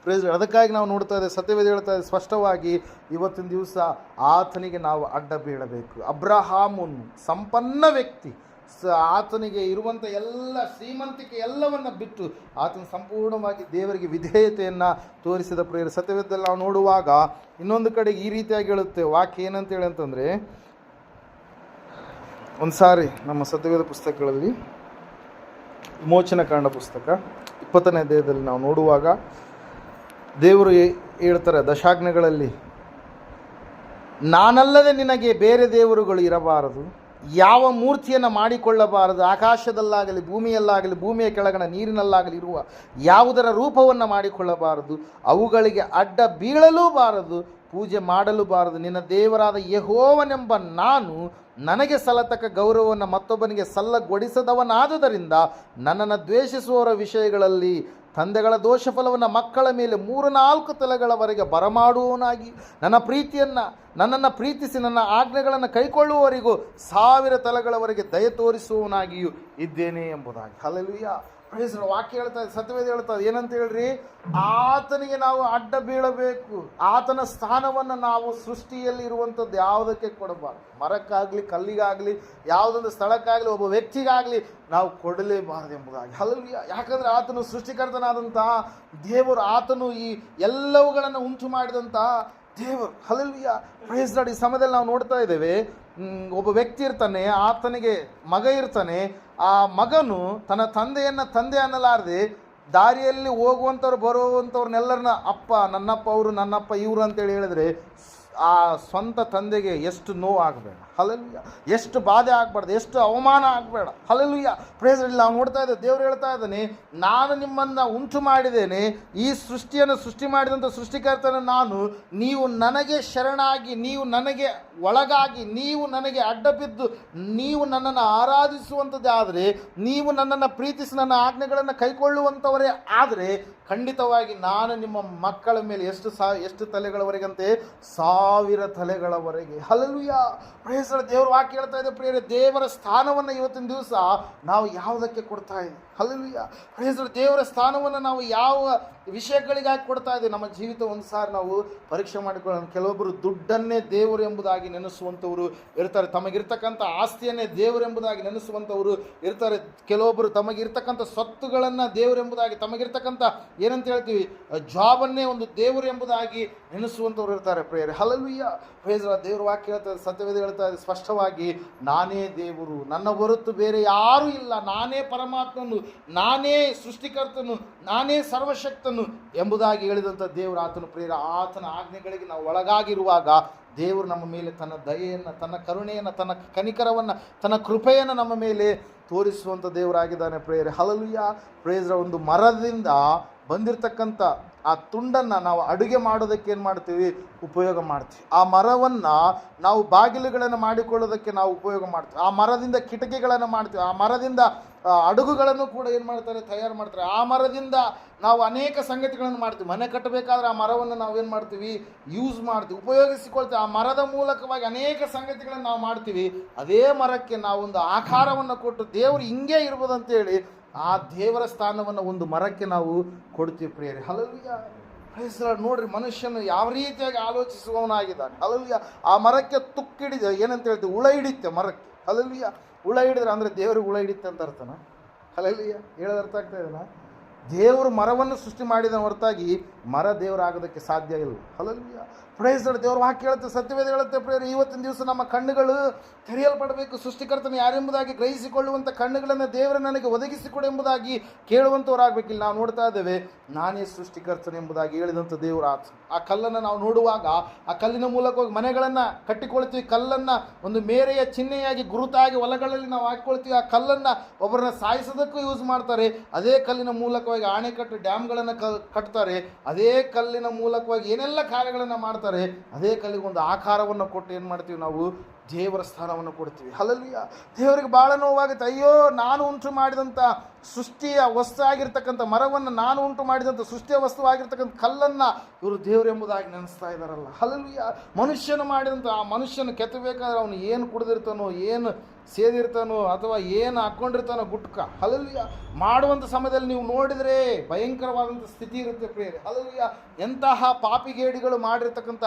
ಪ್ರೇಸ್. ಅದಕ್ಕಾಗಿ ನಾವು ನೋಡ್ತಾ ಇದ್ದೇವೆ, ಸತ್ಯವೇದ ಹೇಳ್ತಾ ಇದೆ ಸ್ಪಷ್ಟವಾಗಿ, ಇವತ್ತಿನ ದಿವಸ ಆತನಿಗೆ ನಾವು ಅಡ್ಡ ಬೀಳಬೇಕು. ಅಬ್ರಹಾಮನು ಸಂಪನ್ನ ವ್ಯಕ್ತಿ, ಆತನಿಗೆ ಇರುವಂಥ ಎಲ್ಲ ಶ್ರೀಮಂತಿಕೆ ಎಲ್ಲವನ್ನು ಬಿಟ್ಟು ಆತನ ಸಂಪೂರ್ಣವಾಗಿ ದೇವರಿಗೆ ವಿಧೇಯತೆಯನ್ನು ತೋರಿಸಿದ ಪ್ರಿಯರೇ. ಸತ್ಯವೇದದಲ್ಲಿ ನಾವು ನೋಡುವಾಗ ಇನ್ನೊಂದು ಕಡೆಗೆ ಈ ರೀತಿಯಾಗಿ ಹೇಳುತ್ತೆ ವಾಕ್ಯ. ಏನಂತ ಹೇಳಿ ಅಂತಂದರೆ, ಒಂದು ಸಾರಿ ನಮ್ಮ ಸತ್ಯವೇದ ಪುಸ್ತಕಗಳಲ್ಲಿ ವಿಮೋಚನ ಕಾಂಡ ಪುಸ್ತಕ 20ನೇ ಅಧ್ಯಾಯದಲ್ಲಿ ನಾವು ನೋಡುವಾಗ ದೇವರು ಹೇಳ್ತಾರೆ ದಶಾಜ್ಞೆಗಳಲ್ಲಿ, ನಾನಲ್ಲದೆ ನಿನಗೆ ಬೇರೆ ದೇವರುಗಳು ಇರಬಾರದು, ಯಾವ ಮೂರ್ತಿಯನ್ನು ಮಾಡಿಕೊಳ್ಳಬಾರದು, ಆಕಾಶದಲ್ಲಾಗಲಿ ಭೂಮಿಯಲ್ಲಾಗಲಿ ಭೂಮಿಯ ಕೆಳಗಣ ನೀರಿನಲ್ಲಾಗಲಿ ಇರುವ ಯಾವುದರ ರೂಪವನ್ನು ಮಾಡಿಕೊಳ್ಳಬಾರದು, ಅವುಗಳಿಗೆ ಅಡ್ಡ ಬೀಳಲೂಬಾರದು, ಪೂಜೆ ಮಾಡಲೂಬಾರದು. ನಿನ್ನ ದೇವರಾದ ಯೆಹೋವನೆಂಬ ನಾನು ನನಗೆ ಸಲ್ಲತಕ್ಕ ಗೌರವವನ್ನು ಮತ್ತೊಬ್ಬನಿಗೆ ಸಲ್ಲಗೊಡಿಸದವನಾದುದರಿಂದ ನನ್ನನ್ನು ದ್ವೇಷಿಸುವವರ ವಿಷಯಗಳಲ್ಲಿ ತಂದೆಗಳ ದೋಷ ಫಲವನ್ನು ಮಕ್ಕಳ ಮೇಲೆ 3-4 ತಲೆಗಳವರೆಗೆ ಬರಮಾಡುವವನಾಗಿ, ನನ್ನನ್ನು ಪ್ರೀತಿಸಿ ನನ್ನ ಆಜ್ಞೆಗಳನ್ನು ಕೈಕೊಳ್ಳುವವರಿಗೂ 1000 ತಲೆಗಳವರೆಗೆ ದಯ ತೋರಿಸುವವನಾಗಿಯೂ ಇದ್ದೇನೆ ಎಂಬುದಾಗಿ. ಹಲ್ಲೆಲೂಯಾ. ಪ್ರೈಸ್. ವಾಕ್ಯ ಹೇಳ್ತಾ ಇದೆ, ಸತ್ಯವೇದ ಹೇಳ್ತಾ ಇದೆ, ಏನಂತ ಹೇಳ್ರಿ? ಆತನಿಗೆ ನಾವು ಅಡ್ಡ ಬೀಳಬೇಕು. ಆತನ ಸ್ಥಾನವನ್ನು ನಾವು ಸೃಷ್ಟಿಯಲ್ಲಿ ಇರುವಂಥದ್ದು ಯಾವುದಕ್ಕೆ ಕೊಡಬಾರ್ದು. ಮರಕ್ಕಾಗಲಿ, ಕಲ್ಲಿಗಾಗಲಿ, ಯಾವುದೊಂದು ಸ್ಥಳಕ್ಕಾಗಲಿ, ಒಬ್ಬ ವ್ಯಕ್ತಿಗಾಗಲಿ ನಾವು ಕೊಡಲೇಬಾರದು ಎಂಬುದಾಗಿ. ಹಲ್ಲೆಲೂಯಾ. ಯಾಕಂದರೆ ಆತನು ಸೃಷ್ಟಿಕರ್ತನಾದಂಥ ದೇವರು, ಆತನು ಈ ಎಲ್ಲವುಗಳನ್ನು ಉಂಟು ಮಾಡಿದಂಥ ದೇವರು. ಹಲ್ಲೆಲೂಯಾ. Praise Lord. ಈ ಸಮಯದಲ್ಲಿ ನಾವು ನೋಡ್ತಾ ಇದ್ದೇವೆ, ಒಬ್ಬ ವ್ಯಕ್ತಿ ಇರ್ತಾನೆ, ಆತನಿಗೆ ಮಗ ಇರ್ತಾನೆ. ಆ ಮಗನು ತನ್ನ ತಂದೆಯನ್ನು ತಂದೆ ಅನ್ನಲಾರದೆ ದಾರಿಯಲ್ಲಿ ಹೋಗುವಂಥವ್ರು ಬರುವಂಥವ್ರನ್ನೆಲ್ಲರನ್ನ ಅಪ್ಪ, ನನ್ನಪ್ಪ ಅವರು, ನನ್ನಪ್ಪ ಇವರು ಅಂತೇಳಿ ಹೇಳಿದ್ರೆ ಆ ಸ್ವಂತ ತಂದೆಗೆ ಎಷ್ಟು ನೋವು ಆಗಬೇಡ. ಹಲ್ಲೆಲೂಯಾ. ಎಷ್ಟು ಬಾಧೆ ಆಗಬಾರ್ದು, ಎಷ್ಟು ಅವಮಾನ ಆಗಬೇಡ. ಹಲ್ಲೆಲೂಯಾ. ಪ್ರೇಸ್. ನಾವು ನೋಡ್ತಾ ಇದ್ದೇವೆ, ದೇವರು ಹೇಳ್ತಾ ಇದ್ದಾನೆ, ನಾನು ನಿಮ್ಮನ್ನು ಉಂಟು ಮಾಡಿದ್ದೇನೆ, ಈ ಸೃಷ್ಟಿಯನ್ನು ಸೃಷ್ಟಿ ಮಾಡಿದಂಥ ಸೃಷ್ಟಿಕರ್ತನ ನಾನು. ನೀವು ನನಗೆ ಶರಣಾಗಿ, ನೀವು ನನಗೆ ಒಳಗಾಗಿ, ನೀವು ನನಗೆ ಅಡ್ಡ ಬಿದ್ದು ನೀವು ನನ್ನನ್ನು ಆರಾಧಿಸುವಂಥದ್ದೇ ಆದರೆ, ನೀವು ನನ್ನನ್ನು ಪ್ರೀತಿಸಿ ನನ್ನ ಆಜ್ಞೆಗಳನ್ನು ಕೈಕೊಳ್ಳುವಂಥವರೇ ಆದರೆ, ಖಂಡಿತವಾಗಿ ನಾನು ನಿಮ್ಮ ಮಕ್ಕಳ ಮೇಲೆ ಎಷ್ಟು ತಲೆಗಳವರೆಗಂತೆ? 1000 ತಲೆಗಳವರೆಗೆ. ಹಲ್ಲೆಲೂಯಾ. ಪ್ರೇಸ್. ದೇವರ ವಾಕ್ಯ ಹೇಳ್ತಾ ಇದೆ ಪ್ರಿಯರೇ, ದೇವರ ಸ್ಥಾನವನ್ನು ಇವತ್ತಿನ ದಿವಸ ನಾವು ಯಾವುದಕ್ಕೆ ಕೊಡ್ತಾ ಇದ್ದೀವಿ? ಹಲ್ಲೆಲೂಯಾ. ಪ್ರೇಸ್. ದೇವರ ಸ್ಥಾನವನ್ನು ನಾವು ಯಾವ ವಿಷಯಗಳಿಗಾಗಿ ಕೊಡ್ತಾ ಇದ್ದೀವಿ? ನಮ್ಮ ಜೀವಿತ ಒಂದು ಸಾರಿ ನಾವು ಪರೀಕ್ಷೆ ಮಾಡಿಕೊಳ್ಳೋಣ. ಕೆಲವೊಬ್ಬರು ದುಡ್ಡನ್ನೇ ದೇವರು ಎಂಬುದಾಗಿ ನೆನೆಸುವಂಥವರು ಇರ್ತಾರೆ, ತಮಗಿರ್ತಕ್ಕಂಥ ಆಸ್ತಿಯನ್ನೇ ದೇವರು ಎಂಬುದಾಗಿ ನೆನೆಸುವಂಥವರು ಇರ್ತಾರೆ. ಕೆಲವೊಬ್ಬರು ತಮಗಿರ್ತಕ್ಕಂಥ ಸ್ವತ್ತುಗಳನ್ನು ದೇವರು ಎಂಬುದಾಗಿ, ತಮಗಿರ್ತಕ್ಕಂಥ ಏನಂತ ಹೇಳ್ತೀವಿ ಜಾಬನ್ನೇ ಒಂದು ದೇವರು ಎಂಬುದಾಗಿ ನೆನೆಸುವಂಥವ್ರು ಇರ್ತಾರೆ ಪ್ರಿಯರೇ. ಹಲ್ಲೆಲೂಯಾ. ಪ್ರೇಸ್. ದೇವರ ವಾಕ್ಯ ಹೇಳ್ತಾ ಇದೆ, ಸತ್ಯವೇದ ಹೇಳ್ತಾ ಇದೆ ಸ್ಪಷ್ಟವಾಗಿ, ನಾನೇ ದೇವರು, ನನ್ನ ಹೊರತು ಬೇರೆ ಯಾರೂ ಇಲ್ಲ, ನಾನೇ ಪರಮಾತ್ಮನು, ನಾನೇ ಸೃಷ್ಟಿಕರ್ತನು, ನಾನೇ ಸರ್ವಶಕ್ತನು ಎಂಬುದಾಗಿ ಹೇಳಿದಂಥ ದೇವರು ಆತನು ಪ್ರಿಯರೇ. ಆತನ ಆಜ್ಞೆಗಳಿಗೆ ನಾವು ಒಳಗಾಗಿರುವಾಗ ದೇವರು ನಮ್ಮ ಮೇಲೆ ತನ್ನ ದಯೆಯನ್ನು, ತನ್ನ ಕರುಣೆಯನ್ನು, ತನ್ನ ಕನಿಕರವನ್ನು, ತನ್ನ ಕೃಪೆಯನ್ನು ನಮ್ಮ ಮೇಲೆ ತೋರಿಸುವಂಥ ದೇವರಾಗಿದ್ದಾನೆ ಪ್ರಿಯರೇ. ಹಲ್ಲೆಲೂಯಾ. ಪ್ರೇಸ್. ಒಂದು ಮರದಿಂದ ಬಂದಿರತಕ್ಕಂಥ ಆ ತುಂಡನ್ನು ನಾವು ಅಡುಗೆ ಮಾಡೋದಕ್ಕೆ ಏನು ಮಾಡ್ತೀವಿ, ಉಪಯೋಗ ಮಾಡ್ತೀವಿ. ಆ ಮರವನ್ನು ನಾವು ಬಾಗಿಲುಗಳನ್ನು ಮಾಡಿಕೊಳ್ಳೋದಕ್ಕೆ ನಾವು ಉಪಯೋಗ ಮಾಡ್ತೀವಿ. ಆ ಮರದಿಂದ ಕಿಟಕಿಗಳನ್ನು ಮಾಡ್ತೀವಿ. ಆ ಮರದಿಂದ ಅಡುಗುಗಳನ್ನು ಕೂಡ ಏನು ಮಾಡ್ತಾರೆ, ತಯಾರು ಮಾಡ್ತಾರೆ. ಆ ಮರದಿಂದ ನಾವು ಅನೇಕ ಸಂಗತಿಗಳನ್ನು ಮಾಡ್ತೀವಿ. ಮನೆ ಕಟ್ಟಬೇಕಾದ್ರೆ ಆ ಮರವನ್ನು ನಾವು ಏನು ಮಾಡ್ತೀವಿ, ಯೂಸ್ ಮಾಡ್ತೀವಿ, ಉಪಯೋಗಿಸಿಕೊಳ್ತೀವಿ. ಆ ಮರದ ಮೂಲಕವಾಗಿ ಅನೇಕ ಸಂಗತಿಗಳನ್ನು ನಾವು ಮಾಡ್ತೀವಿ. ಅದೇ ಮರಕ್ಕೆ ನಾವು ಒಂದು ಆಕಾರವನ್ನು ಕೊಟ್ಟು ದೇವರು ಹಿಂಗೆ ಇರ್ಬೋದು ಅಂತೇಳಿ ಆ ದೇವರ ಸ್ಥಾನವನ್ನು ಒಂದು ಮರಕ್ಕೆ ನಾವು ಕೊಡ್ತೀವಿ ಪ್ರಿಯರೇ. Hallelujah, praise the Lord. ನೋಡ್ರಿ, ಮನುಷ್ಯನು ಯಾವ ರೀತಿಯಾಗಿ ಆಲೋಚಿಸುವವನಾಗಿದ್ದಾನೆ. ಹಲ್ಲೆಲೂಯಾ. ಆ ಮರಕ್ಕೆ ತುಕ್ಕಿಡಿದ ಏನಂತ ಹೇಳ್ತೀವಿ, ಹುಳ ಹಿಡಿತೆ ಮರಕ್ಕೆ. ಹಲ್ಲೆಲೂಯಾ. ಹುಳ ಹಿಡಿದ್ರೆ ಅಂದರೆ ದೇವ್ರಿಗೆ ಹುಳ ಹಿಡಿತೆ ಅಂತ ಅರ್ಥನ? ಹಲ್ಲೆಲೂಯಾ. ಹೇಳೋದು ಅರ್ಥ ಆಗ್ತಾ ಇದೆನಾ? ದೇವರು ಮರವನ್ನು ಸೃಷ್ಟಿ ಮಾಡಿದ ಹೊರತಾಗಿ ಮರ ದೇವರಾಗೋದಕ್ಕೆ ಸಾಧ್ಯ ಇಲ್ಲ. ಹಲ್ಲೆಲೂಯಾ. Praise the Lord. ದೇವ್ರ ವಾಕ್ಯ ಹೇಳುತ್ತೆ, ಸತ್ಯವೇದ ಹೇಳುತ್ತೆ ಪ್ರಿಯರೇ, ಇವತ್ತಿನ ದಿವಸ ನಮ್ಮ ಕಣ್ಣುಗಳು ತೆರೆಯಲ್ಪಡಬೇಕು. ಸೃಷ್ಟಿಕರ್ತನ ಯಾರೆಂಬುದಾಗಿ ಗ್ರಹಿಸಿಕೊಳ್ಳುವಂಥ ಕಣ್ಣುಗಳನ್ನು ದೇವರು ನನಗೆ ಒದಗಿಸಿಕೊಡು ಎಂಬುದಾಗಿ ಕೇಳುವಂಥವರಾಗಬೇಕಿಲ್ಲ. ನಾವು ನೋಡ್ತಾ ಇದ್ದೇವೆ, ನಾನೇ ಸೃಷ್ಟಿಕರ್ತನೆಂಬುದಾಗಿ ಹೇಳಿದಂಥ ದೇವರು ಆತ. ಆ ಕಲ್ಲನ್ನು ನಾವು ನೋಡುವಾಗ ಆ ಕಲ್ಲಿನ ಮೂಲಕವಾಗಿ ಮನೆಗಳನ್ನು ಕಟ್ಟಿಕೊಳ್ತೀವಿ. ಕಲ್ಲನ್ನು ಒಂದು ಮೇರೆಯ ಚಿಹ್ನೆಯಾಗಿ ಗುರುತಾಗಿ ಹೊಲಗಳಲ್ಲಿ ನಾವು ಹಾಕಿಕೊಳ್ತೀವಿ. ಆ ಕಲ್ಲನ್ನು ಒಬ್ಬರನ್ನ ಸಾಯಿಸೋದಕ್ಕೂ ಯೂಸ್ ಮಾಡ್ತಾರೆ. ಅದೇ ಕಲ್ಲಿನ ಮೂಲಕವಾಗಿ ಆಣೆಕಟ್ಟು ಡ್ಯಾಮ್ಗಳನ್ನು ಕಟ್ತಾರೆ. ಅದೇ ಕಲ್ಲಿನ ಮೂಲಕವಾಗಿ ಏನೆಲ್ಲ ಕಾರ್ಯಗಳನ್ನು ಮಾಡ್ತಾರೆ. ಅದೇ ಕಲ್ಲಿಗೆ ಒಂದು ಆಕಾರವನ್ನು ಕೊಟ್ಟು ಏನು ಮಾಡ್ತೀವಿ, ನಾವು ದೇವರ ಸ್ಥಾನವನ್ನು ಕೊಡ್ತೀವಿ. ಹಲ್ಲೆಲೂಯಾ. ದೇವರಿಗೆ ಭಾಳ ನೋವಾಗುತ್ತೆ. ಅಯ್ಯೋ, ನಾನು ಉಂಟು ಮಾಡಿದಂಥ ಸೃಷ್ಟಿಯ ವಸ್ತು ಆಗಿರ್ತಕ್ಕಂಥ ಮರವನ್ನು, ನಾನು ಉಂಟು ಮಾಡಿದಂಥ ಸೃಷ್ಟಿಯ ವಸ್ತು ಆಗಿರ್ತಕ್ಕಂಥ ಕಲ್ಲನ್ನು ಇವರು ದೇವರು ಎಂಬುದಾಗಿ ನೆನೆಸ್ತಾ ಇದ್ದಾರಲ್ಲ. ಹಲ್ಲೆಲೂಯಾ. ಮನುಷ್ಯನು ಮಾಡಿದಂಥ ಆ ಮನುಷ್ಯನು ಕೆತ್ತಬೇಕಾದ್ರೆ ಅವನು ಏನು ಕುಡಿದಿರ್ತಾನೋ, ಏನು ಸೇದಿರ್ತಾನೋ, ಅಥವಾ ಏನು ಹಾಕ್ಕೊಂಡಿರ್ತಾನೋ ಗುಟ್ಕ. ಹಲ್ಲೆಲೂಯಾ. ಮಾಡುವಂಥ ಸಮಯದಲ್ಲಿ ನೀವು ನೋಡಿದರೆ ಭಯಂಕರವಾದಂಥ ಸ್ಥಿತಿ ಇರುತ್ತೆ ಪ್ರಿಯರೇ. ಹಲ್ಲೆಲೂಯಾ. ಎಂತಹ ಪಾಪಿಗೇಡಿಗಳು ಮಾಡಿರ್ತಕ್ಕಂಥ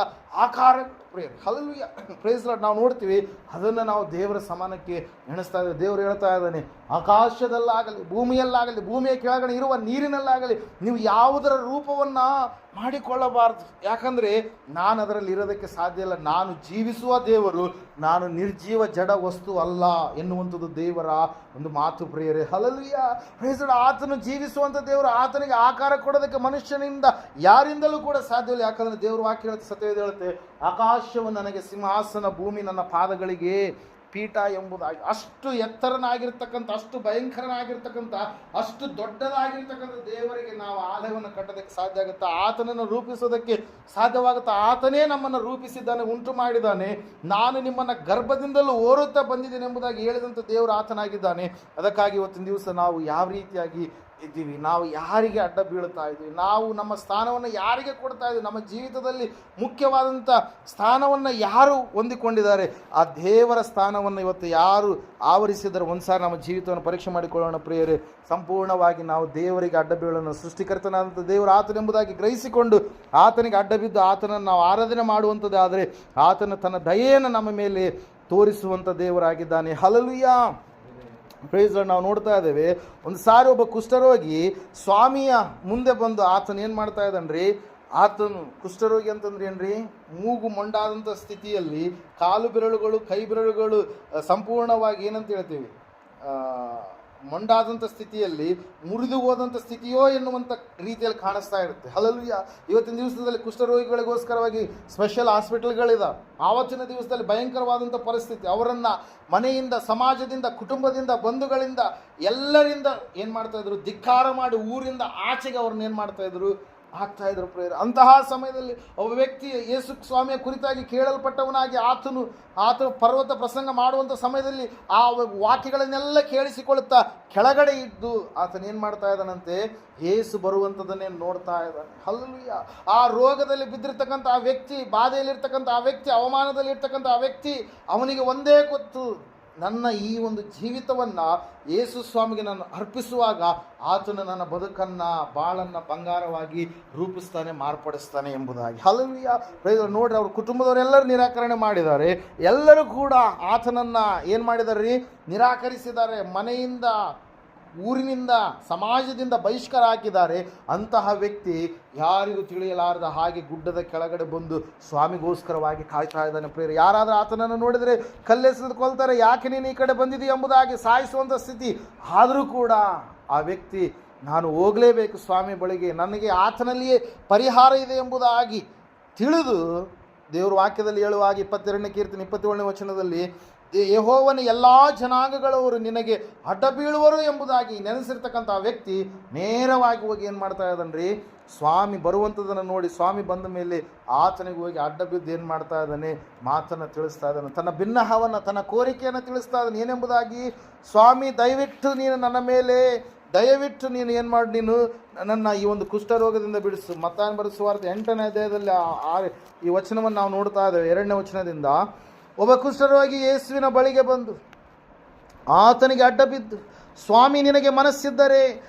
ಆಕಾರ ಪ್ರಿಯರೇ. ಹಲ್ಲೆಲೂಯಾ. Praise the Lord. ನಾವು ನೋಡ್ತೀವಿ, ಅದನ್ನು ನಾವು ದೇವರ ಸಮಾನಕ್ಕೆ ಎಣಿಸ್ತಾ ಇದ್ದೇವೆ. ದೇವರು ಹೇಳ್ತಾ ಇದ್ದಾನೆ, ಆಕಾಶದಲ್ಲಾಗಲಿ ಭೂಮಿಯಲ್ಲಾಗಲಿ ಭೂಮಿಯ ಕೆಳಗಡೆ ಇರುವ ನೀರಿನಲ್ಲಾಗಲಿ ನೀವು ಯಾವುದರ ರೂಪವನ್ನು ಮಾಡಿಕೊಳ್ಳಬಾರ್ದು. ಯಾಕಂದರೆ ನಾನು ಅದರಲ್ಲಿ ಇರೋದಕ್ಕೆ ಸಾಧ್ಯ ಇಲ್ಲ. ನಾನು ಜೀವಿಸುವ ದೇವರು, ನಾನು ನಿರ್ಜೀವ ಜಡ ವಸ್ತು ಅಲ್ಲ ಎನ್ನುವಂಥದ್ದು ದೇವರ ಒಂದು ಮಾತು ಪ್ರಿಯರೇ. ಹಲ್ಲೆಲೂಯಾ. Praise the Lord. ಆತನು ಜೀವಿಸುವಂಥ ದೇವರು, ಆತನಿಗೆ ಆಕಾರ ಕೊಡೋದಕ್ಕೆ ಮನುಷ್ಯನಿಂದ ಯಾರಿಂದಲೂ ಕೂಡ ಸಾಧ್ಯವಿಲ್ಲ. ಯಾಕಂದರೆ ದೇವರು ವಾಕ್ಯ ಹೇಳುತ್ತೆ, ಸತ್ಯವೇದ ಹೇಳುತ್ತೆ, ಆಕಾಶವು ನನಗೆ ಸಿಂಹಾಸನ, ಭೂಮಿ ನನ್ನ ಪಾದಗಳಿಗೆ ಪೀಠ ಎಂಬುದಾಗಿ. ಅಷ್ಟು ಎತ್ತರನಾಗಿರ್ತಕ್ಕಂಥ, ಅಷ್ಟು ಭಯಂಕರನಾಗಿರ್ತಕ್ಕಂಥ, ಅಷ್ಟು ದೊಡ್ಡದಾಗಿರ್ತಕ್ಕಂಥ ದೇವರಿಗೆ ನಾವು ಆಲಯವನ್ನು ಕಟ್ಟೋದಕ್ಕೆ ಸಾಧ್ಯ ಆಗುತ್ತಾ? ಆತನನ್ನು ರೂಪಿಸೋದಕ್ಕೆ ಸಾಧ್ಯವಾಗುತ್ತಾ? ಆತನೇ ನಮ್ಮನ್ನು ರೂಪಿಸಿದ್ದಾನೆ, ಉಂಟು ಮಾಡಿದ್ದಾನೆ. ನಾನು ನಿಮ್ಮನ್ನು ಗರ್ಭದಿಂದಲೂ ಓರುತ್ತಾ ಬಂದಿದ್ದೇನೆ ಎಂಬುದಾಗಿ ಹೇಳಿದಂಥ ದೇವರು ಆತನಾಗಿದ್ದಾನೆ. ಅದಕ್ಕಾಗಿ ಇವತ್ತಿನ ದಿವಸ ನಾವು ಯಾವ ರೀತಿಯಾಗಿ ಇದ್ದೀವಿ, ನಾವು ಯಾರಿಗೆ ಅಡ್ಡ ಬೀಳ್ತಾ ಇದ್ದೀವಿ, ನಾವು ನಮ್ಮ ಸ್ಥಾನವನ್ನು ಯಾರಿಗೆ ಕೊಡ್ತಾ ಇದ್ದೀವಿ, ನಮ್ಮ ಜೀವಿತದಲ್ಲಿ ಮುಖ್ಯವಾದಂಥ ಸ್ಥಾನವನ್ನು ಯಾರು ಹೊಂದಿಕೊಂಡಿದ್ದಾರೆ, ಆ ದೇವರ ಸ್ಥಾನವನ್ನು ಇವತ್ತು ಯಾರು ಆವರಿಸಿದರೆ ಒಂದು ಸಾರಿ ನಮ್ಮ ಜೀವಿತವನ್ನು ಪರೀಕ್ಷೆ ಮಾಡಿಕೊಳ್ಳೋಣ ಪ್ರಿಯರೇ. ಸಂಪೂರ್ಣವಾಗಿ ನಾವು ದೇವರಿಗೆ ಅಡ್ಡ ಬೀಳೋಣ. ಸೃಷ್ಟಿಕರ್ತನಾದಂಥ ದೇವರು ಆತನೆಂಬುದಾಗಿ ಗ್ರಹಿಸಿಕೊಂಡು ಆತನಿಗೆ ಅಡ್ಡ ಬಿದ್ದು ಆತನನ್ನು ನಾವು ಆರಾಧನೆ ಮಾಡುವಂಥದ್ದು ಆದರೆ ಆತನ ತನ್ನ ದಯೆಯನ್ನು ನಮ್ಮ ಮೇಲೆ ತೋರಿಸುವಂಥ ದೇವರಾಗಿದ್ದಾನೆ. ಹಲ್ಲೆಲೂಯಾ. Praise the Lord. ನಾವು ನೋಡ್ತಾ ಇದ್ದೇವೆ, ಒಂದು ಸಾರಿ ಒಬ್ಬ ಕುಷ್ಠರೋಗಿ ಸ್ವಾಮಿಯ ಮುಂದೆ ಬಂದು ಆತನ ಏನು ಮಾಡ್ತಾ ಇದ್ದಾನ್ರಿ, ಆತನು ಕುಷ್ಠರೋಗಿ ಅಂತಂದ್ರೆ ಏನ್ರಿ, ಮೂಗು ಮೊಂಡಾದಂಥ ಸ್ಥಿತಿಯಲ್ಲಿ ಕಾಲು ಬೆರಳುಗಳು, ಕೈ ಬೆರಳುಗಳು ಸಂಪೂರ್ಣವಾಗಿ ಏನಂತ ಹೇಳ್ತೀವಿ, ಮೊಂಡಾದಂಥ ಸ್ಥಿತಿಯಲ್ಲಿ, ಮುರಿದು ಹೋದಂಥ ಸ್ಥಿತಿಯೋ ಎನ್ನುವಂಥ ರೀತಿಯಲ್ಲಿ ಕಾಣಿಸ್ತಾ ಇರುತ್ತೆ. ಹಲ್ಲೆಲೂಯಾ. ಇವತ್ತಿನ ದಿವಸದಲ್ಲಿ ಕುಷ್ಠರೋಗಿಗಳಿಗೋಸ್ಕರವಾಗಿ ಸ್ಪೆಷಲ್ ಹಾಸ್ಪಿಟಲ್ಗಳಿದಾವೆ. ಆವತ್ತಿನ ದಿವಸದಲ್ಲಿ ಭಯಂಕರವಾದಂಥ ಪರಿಸ್ಥಿತಿ. ಅವರನ್ನು ಮನೆಯಿಂದ, ಸಮಾಜದಿಂದ, ಕುಟುಂಬದಿಂದ, ಬಂಧುಗಳಿಂದ, ಎಲ್ಲರಿಂದ ಏನು ಮಾಡ್ತಾಯಿದ್ರು, ಧಿಕ್ಕಾರ ಮಾಡಿ ಊರಿಂದ ಆಚೆಗೆ ಅವ್ರನ್ನ ಏನು ಮಾಡ್ತಾಯಿದ್ರು, ಆಗ್ತಾ ಇದ್ರು ಪ್ರೇಯರ್. ಅಂತಹ ಸಮಯದಲ್ಲಿ ಒಬ್ಬ ವ್ಯಕ್ತಿ ಯೇಸು ಸ್ವಾಮಿಯ ಕುರಿತಾಗಿ ಕೇಳಲ್ಪಟ್ಟವನಾಗಿ ಆತ ಪರ್ವತ ಪ್ರಸಂಗ ಮಾಡುವಂಥ ಸಮಯದಲ್ಲಿ ಆ ವಾಕ್ಯಗಳನ್ನೆಲ್ಲ ಕೇಳಿಸಿಕೊಳ್ಳುತ್ತಾ ಕೆಳಗಡೆ ಇದ್ದು ಆತನೇನು ಮಾಡ್ತಾ ಇದ್ದಾನಂತೆ, ಯೇಸು ಬರುವಂಥದ್ದನ್ನೇ ನೋಡ್ತಾ ಇದ್ದಾನೆ. ಹಲ್ಲೆಲೂಯಾ. ಆ ರೋಗದಲ್ಲಿ ಬಿದ್ದಿರ್ತಕ್ಕಂಥ ಆ ವ್ಯಕ್ತಿ, ಬಾಧೆಯಲ್ಲಿರ್ತಕ್ಕಂಥ ಆ ವ್ಯಕ್ತಿ, ಅವಮಾನದಲ್ಲಿರ್ತಕ್ಕಂಥ ಆ ವ್ಯಕ್ತಿ, ಅವನಿಗೆ ಒಂದೇ ಗೊತ್ತು, ನನ್ನ ಈ ಒಂದು ಜೀವಿತವನ್ನು ಯೇಸು ಸ್ವಾಮಿಗೆ ನಾನು ಅರ್ಪಿಸುವಾಗ ಆತನು ನನ್ನ ಬದುಕನ್ನು, ಬಾಳನ್ನು ಬಂಗಾರವಾಗಿ ರೂಪಿಸ್ತಾನೆ, ಮಾರ್ಪಡಿಸ್ತಾನೆ ಎಂಬುದಾಗಿ. ಹಲ್ಲೆಲೂಯಾ. ನೋಡ್ರಿ, ಅವ್ರ ಕುಟುಂಬದವರೆಲ್ಲರೂ ನಿರಾಕರಣೆ ಮಾಡಿದ್ದಾರೆ. ಎಲ್ಲರೂ ಕೂಡ ಆತನನ್ನು ಏನು ಮಾಡಿದಾರೆ, ನಿರಾಕರಿಸಿದ್ದಾರೆ. ಮನೆಯಿಂದ, ಊರಿನಿಂದ, ಸಮಾಜದಿಂದ ಬಹಿಷ್ಕಾರ ಹಾಕಿದ್ದಾರೆ. ಅಂತಹ ವ್ಯಕ್ತಿ ಯಾರಿಗೂ ತಿಳಿಯಲಾರದ ಹಾಗೆ ಗುಡ್ಡದ ಕೆಳಗಡೆ ಬಂದು ಸ್ವಾಮಿಗೋಸ್ಕರವಾಗಿ ಕಾಯ್ತಾ ಇದ್ದಾನೆ ಪ್ರಿಯರೇ. ಯಾರಾದರೂ ಆತನನ್ನು ನೋಡಿದರೆ ಕಲ್ಲೆಸೆದು ಕೊಲ್ತಾರೆ, ಯಾಕೆ ನೀನು ಈ ಕಡೆ ಬಂದಿದ್ದೀಯ ಎಂಬುದಾಗಿ ಸಾಯಿಸುವಂಥ ಸ್ಥಿತಿ. ಆದರೂ ಕೂಡ ಆ ವ್ಯಕ್ತಿ, ನಾನು ಹೋಗಲೇಬೇಕು ಸ್ವಾಮಿ ಬಳಿಗೆ, ನನಗೆ ಆತನಲ್ಲಿಯೇ ಪರಿಹಾರ ಇದೆ ಎಂಬುದಾಗಿ ತಿಳಿದು ದೇವ್ರ ವಾಕ್ಯದಲ್ಲಿ ಹೇಳುವಾಗ 22ನೇ ಕೀರ್ತನೆ 27ನೇ ವಚನದಲ್ಲಿ ಯೆಹೋವನ ಎಲ್ಲ ಜನಾಂಗಗಳವರು ನಿನಗೆ ಅಡ್ಡ ಬೀಳುವರು ಎಂಬುದಾಗಿ ನೆನೆಸಿರ್ತಕ್ಕಂಥ ವ್ಯಕ್ತಿ ನೇರವಾಗಿ ಹೋಗಿ ಏನು ಮಾಡ್ತಾ ಇದ್ದಾನ್ರಿ, ಸ್ವಾಮಿ ಬರುವಂಥದ್ದನ್ನು ನೋಡಿ ಸ್ವಾಮಿ ಬಂದ ಮೇಲೆ ಆತನಿಗೆ ಹೋಗಿ ಅಡ್ಡ ಬಿದ್ದು ಏನು ಮಾಡ್ತಾ ಇದ್ದಾನೆ, ಮಾತನ್ನು ತಿಳಿಸ್ತಾ ಇದ್ದಾನೆ, ತನ್ನ ಭಿನ್ನಹವನ್ನು ತನ್ನ ಕೋರಿಕೆಯನ್ನು ತಿಳಿಸ್ತಾ ಇದ್ದಾನೆ. ಏನೆಂಬುದಾಗಿ, ಸ್ವಾಮಿ ದಯವಿಟ್ಟು ನೀನು ನನ್ನ ಮೇಲೆ ದಯವಿಟ್ಟು ನೀನು ಏನು ಮಾಡಿ, ನೀನು ನನ್ನ ಈ ಒಂದು ಕುಷ್ಠರೋಗದಿಂದ ಬಿಡಿಸು. ಮತ್ತಾಯನ ಬರೆದ ಸುವಾರ್ತೆ 8ನೇ ಅಧ್ಯಾಯದಲ್ಲಿ ಈ ವಚನವನ್ನು ನಾವು ನೋಡ್ತಾ ಇದ್ದೇವೆ. 2ನೇ ವಚನದಿಂದ, ಒಬ್ಬ ಕುಷ್ಠರೋಗಿ ಯೇಸುವಿನ ಬಳಿಗೆ ಬಂದು ಆತನಿಗೆ ಅಡ್ಡ ಬಿದ್ದು, ಸ್ವಾಮಿ ನಿನಗೆ ಮನಸ್ಸಿದ್ದರೆ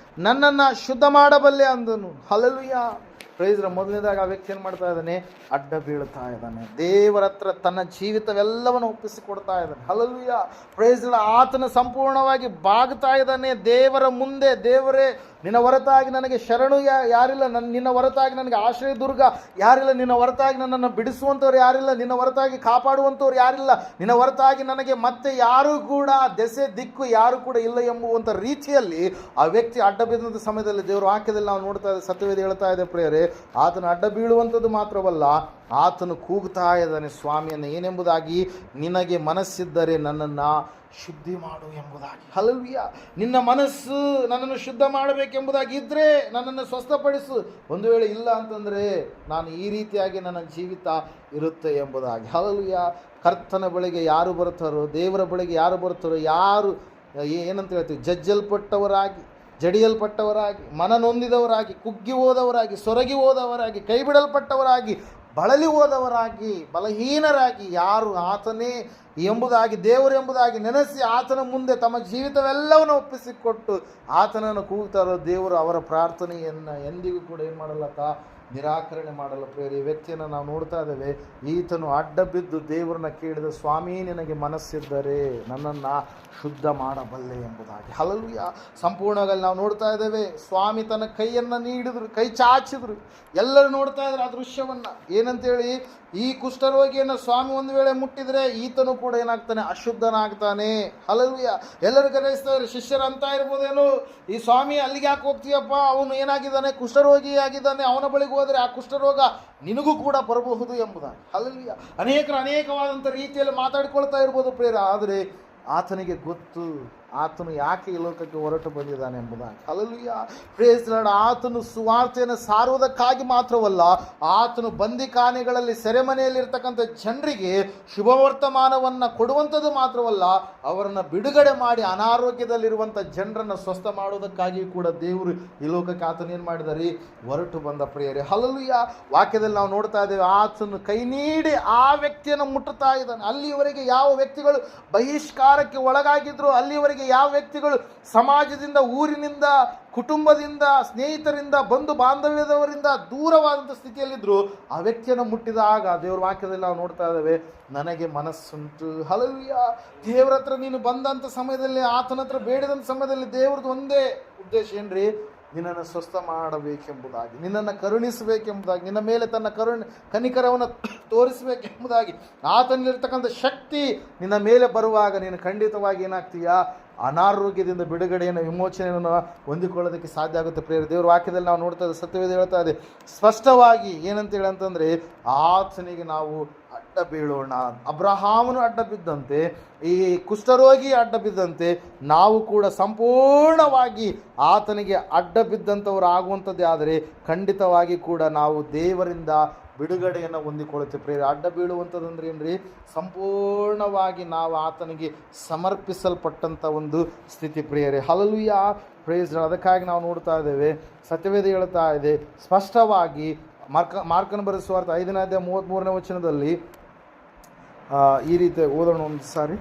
ನನ್ನನ್ನು ಶುದ್ಧ ಮಾಡಬಲ್ಲೆ ಅಂದನು. ಹಲ್ಲೆಲೂಯಾ, ಪ್ರೈಸ್ರ. ಮೊದಲನೇದಾಗಿ ಆ ವ್ಯಕ್ತಿ ಏನು ಮಾಡ್ತಾ ಇದ್ದಾನೆ, ಅಡ್ಡ ಬೀಳ್ತಾ ಇದ್ದಾನೆ, ದೇವರ ಹತ್ರ ತನ್ನ ಜೀವಿತವೆಲ್ಲವನ್ನು ಒಪ್ಪಿಸಿಕೊಡ್ತಾ ಇದ್ದಾನೆ. ಹಲ್ಲೆಲೂಯಾ, ಪ್ರೈಸ್ರ. ಆತನ ಸಂಪೂರ್ಣವಾಗಿ ಬಾಗ್ತಾ ಇದ್ದಾನೆ ದೇವರ ಮುಂದೆ. ದೇವರೇ, ನಿನ್ನ ಹೊರತಾಗಿ ನನಗೆ ಶರಣು ಯಾರಿಲ್ಲ, ನಿನ್ನ ಹೊರತಾಗಿ ನನಗೆ ಆಶ್ರಯ ದುರ್ಗ ಯಾರಿಲ್ಲ, ನಿನ್ನ ಹೊರತಾಗಿ ನನ್ನನ್ನು ಬಿಡಿಸುವಂಥವ್ರು ಯಾರಿಲ್ಲ, ನಿನ್ನ ಹೊರತಾಗಿ ಕಾಪಾಡುವಂಥವ್ರು ಯಾರಿಲ್ಲ, ನಿನ್ನ ಹೊರತಾಗಿ ನನಗೆ ಮತ್ತೆ ಯಾರೂ ಕೂಡ ದೆಸೆ ದಿಕ್ಕು ಯಾರು ಕೂಡ ಇಲ್ಲ ಎಂಬುವಂಥ ರೀತಿಯಲ್ಲಿ ಆ ವ್ಯಕ್ತಿ ಅಡ್ಡ ಬಿದ್ದಂಥ ಸಮಯದಲ್ಲಿ ದೇವರ ವಾಕ್ಯದಲ್ಲಿ ನಾವು ನೋಡ್ತಾ ಇದ್ದೇವೆ, ಸತ್ಯವೇದ ಹೇಳ್ತಾ ಇದೆ ಪ್ರಿಯರೇ, ಆತನು ಅಡ್ಡ ಬೀಳುವಂಥದ್ದು ಮಾತ್ರವಲ್ಲ, ಆತನು ಕೂಗ್ತಾ ಇದ್ದಾನೆ ಸ್ವಾಮಿಯನ್ನು. ಏನೆಂಬುದಾಗಿ, ನಿನಗೆ ಮನಸ್ಸಿದ್ದರೆ ನನ್ನನ್ನು ಶುದ್ಧಿ ಮಾಡು ಎಂಬುದಾಗಿ. ಹಲ್ಲೆಲೂಯಾ, ನಿನ್ನ ಮನಸ್ಸು ನನ್ನನ್ನು ಶುದ್ಧ ಮಾಡಬೇಕೆಂಬುದಾಗಿ ಇದ್ದರೆ ನನ್ನನ್ನು ಸ್ವಸ್ಥಪಡಿಸು, ಒಂದು ವೇಳೆ ಇಲ್ಲ ಅಂತಂದರೆ ನಾನು ಈ ರೀತಿಯಾಗಿ ನನ್ನ ಜೀವಿತ ಇರುತ್ತೆ ಎಂಬುದಾಗಿ. ಹಲ್ಲೆಲೂಯಾ, ಕರ್ತನ ಬಳಿಗೆ ಯಾರು ಬರ್ತಾರೋ, ದೇವರ ಬಳಿಗೆ ಯಾರು ಬರ್ತಾರೋ, ಯಾರು ಏನಂತ ಹೇಳ್ತೀವಿ, ಜಜ್ಜಲ್ಪಟ್ಟವರಾಗಿ, ಜಡಿಯಲ್ಪಟ್ಟವರಾಗಿ, ಮನನೊಂದಿದವರಾಗಿ, ಕುಗ್ಗಿ ಹೋದವರಾಗಿ, ಸೊರಗಿ ಹೋದವರಾಗಿ, ಕೈ ಬಿಡಲ್ಪಟ್ಟವರಾಗಿ, ಬಳಲಿ ಹೋದವರಾಗಿ, ಬಲಹೀನರಾಗಿ ಯಾರು ಆತನೇ ಎಂಬುದಾಗಿ, ದೇವರು ಎಂಬುದಾಗಿ ನೆನೆಸಿ ಆತನ ಮುಂದೆ ತಮ್ಮ ಜೀವಿತವೆಲ್ಲವನ್ನು ಒಪ್ಪಿಸಿಕೊಟ್ಟು ಆತನನ್ನು ಕೂಗ್ತಾರೋ, ದೇವರು ಅವರ ಪ್ರಾರ್ಥನೆಯನ್ನು ಎಂದಿಗೂ ಕೂಡ ಏನು ಮಾಡಲ್ಲಕ್ಕ, ನಿರಾಕರಣೆ ಮಾಡಲ್ಲ. ಪ್ರಿಯರೇ, ಈ ವ್ಯಕ್ತಿಯನ್ನು ನಾವು ನೋಡ್ತಾ ಇದ್ದೇವೆ. ಈತನು ಅಡ್ಡ ಬಿದ್ದು ದೇವರನ್ನ ಕೇಳಿದ, ಸ್ವಾಮಿ ನಿನಗೆ ಮನಸ್ಸಿದ್ದರೆ ನನ್ನನ್ನು ಶುದ್ಧ ಮಾಡಬಲ್ಲೆ ಎಂಬುದಾಗಿ. ಹಲ್ಲೆಲೂಯಾ, ಸಂಪೂರ್ಣವಾಗಿ ನಾವು ನೋಡ್ತಾ ಇದ್ದೇವೆ. ಸ್ವಾಮಿ ತನ್ನ ಕೈಯನ್ನು ನೀಡಿದ್ರು, ಕೈ ಚಾಚಿದ್ರು, ಎಲ್ಲರೂ ನೋಡ್ತಾ ಇದ್ರು ಆ ದೃಶ್ಯವನ್ನು. ಏನಂತೇಳಿ, ಈ ಕುಷ್ಠರೋಗಿಯನ್ನು ಸ್ವಾಮಿ ಒಂದು ವೇಳೆ ಮುಟ್ಟಿದರೆ ಈತನು ಕೂಡ ಏನಾಗ್ತಾನೆ, ಅಶುದ್ಧನಾಗ್ತಾನೆ. ಹಲ್ಲೆಲೂಯಾ, ಎಲ್ಲರೂ ಗ್ರಹಿಸ್ತಾ ಇದ್ದಾರೆ. ಶಿಷ್ಯರು ಅಂತ ಇರ್ಬೋದೇನು, ಈ ಸ್ವಾಮಿ ಅಲ್ಲಿಗೆ ಯಾಕೆ ಹೋಗ್ತೀಯಪ್ಪ, ಅವನು ಏನಾಗಿದ್ದಾನೆ, ಕುಷ್ಠರೋಗಿ ಆಗಿದ್ದಾನೆ, ಅವನ ಬಳಿಗೆ ಹೋದರೆ ಆ ಕುಷ್ಠರೋಗ ನಿನಗೂ ಕೂಡ ಬರಬಹುದು ಎಂಬುದಾಗಿ. ಹಲ್ಲೆಲೂಯಾ, ಅನೇಕವಾದಂಥ ರೀತಿಯಲ್ಲಿ ಮಾತಾಡಿಕೊಳ್ತಾ ಇರ್ಬೋದು ಪ್ರೇರ, ಆದರೆ ಆತನಿಗೆ ಗೊತ್ತು ಆತನು ಯಾಕೆ ಈ ಲೋಕಕ್ಕೆ ಹೊರಟು ಬಂದಿದ್ದಾನೆ ಎಂಬುದಾಗಿ. Hallelujah, praise Lord. ಆತನು ಸುವಾರ್ತೆಯನ್ನು ಸಾರುವುದಕ್ಕಾಗಿ ಮಾತ್ರವಲ್ಲ, ಆತನು ಬಂದಿಖಾನೆಗಳಲ್ಲಿ ಸೆರೆಮನೆಯಲ್ಲಿರ್ತಕ್ಕಂಥ ಜನರಿಗೆ ಶುಭವರ್ತಮಾನವನ್ನು ಕೊಡುವಂಥದ್ದು ಮಾತ್ರವಲ್ಲ, ಅವರನ್ನು ಬಿಡುಗಡೆ ಮಾಡಿ ಅನಾರೋಗ್ಯದಲ್ಲಿರುವಂಥ ಜನರನ್ನು ಸ್ವಸ್ಥ ಮಾಡುವುದಕ್ಕಾಗಿ ಕೂಡ ದೇವರು ಈ ಲೋಕಕ್ಕೆ ಆತನೇನು ಮಾಡಿದಾರೆ, ಹೊರಟು ಬಂದ ಪ್ರಿಯರೇ. ಹಲ್ಲೆಲೂಯಾ, ವಾಕ್ಯದಲ್ಲಿ ನಾವು ನೋಡ್ತಾ ಇದ್ದೇವೆ, ಆತನು ಕೈ ನೀಡಿ ಆ ವ್ಯಕ್ತಿಯನ್ನು ಮುಟ್ಟುತ್ತಾ ಇದ್ದಾನೆ. ಅಲ್ಲಿವರೆಗೆ ಯಾವ ವ್ಯಕ್ತಿಗಳು ಬಹಿಷ್ಕಾರಕ್ಕೆ ಒಳಗಾಗಿದ್ರು, ಅಲ್ಲಿವರೆಗೆ ಯಾವ ವ್ಯಕ್ತಿಗಳು ಸಮಾಜದಿಂದ, ಊರಿನಿಂದ, ಕುಟುಂಬದಿಂದ, ಸ್ನೇಹಿತರಿಂದ, ಬಂಧು ಬಾಂಧವ್ಯದವರಿಂದ ದೂರವಾದಂಥ ಸ್ಥಿತಿಯಲ್ಲಿದ್ದರು, ಆ ವ್ಯಕ್ತಿಯನ್ನು ಮುಟ್ಟಿದಾಗ ದೇವರ ವಾಕ್ಯದಲ್ಲಿ ನಾವು ನೋಡ್ತಾ ಇದ್ದೇವೆ, ನನಗೆ ಮನಸ್ಸುಂಟು. ಹಲ್ಲೆಲೂಯಾ, ದೇವರ ಹತ್ರ ನೀನು ಬಂದಂಥ ಸಮಯದಲ್ಲಿ, ಆತನ ಹತ್ರ ಬೇಡಿದಂಥ ಸಮಯದಲ್ಲಿ ದೇವ್ರದ್ದು ಒಂದೇ ಉದ್ದೇಶ ಏನ್ರಿ, ನಿನ್ನನ್ನು ಸ್ವಸ್ಥ ಮಾಡಬೇಕೆಂಬುದಾಗಿ, ನಿನ್ನನ್ನು ಕರುಣಿಸಬೇಕೆಂಬುದಾಗಿ, ನಿನ್ನ ಮೇಲೆ ತನ್ನ ಕನಿಕರವನ್ನು ತೋರಿಸಬೇಕೆಂಬುದಾಗಿ. ಆತನಲ್ಲಿರ್ತಕ್ಕಂಥ ಶಕ್ತಿ ನಿನ್ನ ಮೇಲೆ ಬರುವಾಗ ನೀನು ಖಂಡಿತವಾಗಿ ಏನಾಗ್ತೀಯಾ, ಅನಾರೋಗ್ಯದಿಂದ ಬಿಡುಗಡೆಯನ್ನು, ವಿಮೋಚನೆಯನ್ನು ಹೊಂದಿಕೊಳ್ಳೋದಕ್ಕೆ ಸಾಧ್ಯ ಆಗುತ್ತೆ. ಪ್ರಿಯರೇ, ದೇವರ ವಾಕ್ಯದಲ್ಲಿ ನಾವು ನೋಡ್ತಾ ಇದ್ದೇವೆ, ಸತ್ಯವೇದ ಹೇಳ್ತಾ ಇದೆ ಸ್ಪಷ್ಟವಾಗಿ. ಏನಂತೇಳಿ ಅಂತಂದರೆ, ಆತನಿಗೆ ನಾವು ಅಡ್ಡ ಬೀಳೋಣ. ಅಬ್ರಹಾಮನು ಅಡ್ಡ ಬಿದ್ದಂತೆ, ಈ ಕುಷ್ಠರೋಗಿ ಅಡ್ಡ ಬಿದ್ದಂತೆ, ನಾವು ಕೂಡ ಸಂಪೂರ್ಣವಾಗಿ ಆತನಿಗೆ ಅಡ್ಡ ಬಿದ್ದಂಥವ್ರು ಆಗುವಂಥದ್ದೇ ಆದರೆ ಖಂಡಿತವಾಗಿ ಕೂಡ ನಾವು ದೇವರಿಂದ ಬಿಡುಗಡೆಯನ್ನು ಹೊಂದಿಕೊಳ್ಳುತ್ತೆ. ಪ್ರಿಯರೇ, ಅಡ್ಡ ಬೀಳುವಂಥದ್ದಂದ್ರೆ ಏನ್ರಿ, ಸಂಪೂರ್ಣವಾಗಿ ನಾವು ಆತನಿಗೆ ಸಮರ್ಪಿಸಲ್ಪಟ್ಟಂಥ ಒಂದು ಸ್ಥಿತಿ ಪ್ರಿಯರೇ. Hallelujah, praise. ಅದಕ್ಕಾಗಿ ನಾವು ನೋಡ್ತಾ ಇದ್ದೇವೆ, ಸತ್ಯವೇದ ಹೇಳ್ತಾ ಇದೆ ಸ್ಪಷ್ಟವಾಗಿ. ಮಾರ್ಕನ ಬರೆದ ಸುವಾರ್ತೆ 5ನೇ ಅಧ್ಯಾಯ 33ನೇ ವಚನದಲ್ಲಿ ಈ ರೀತಿ ಓದೋಣ ಒಂದು ಸಾರಿ.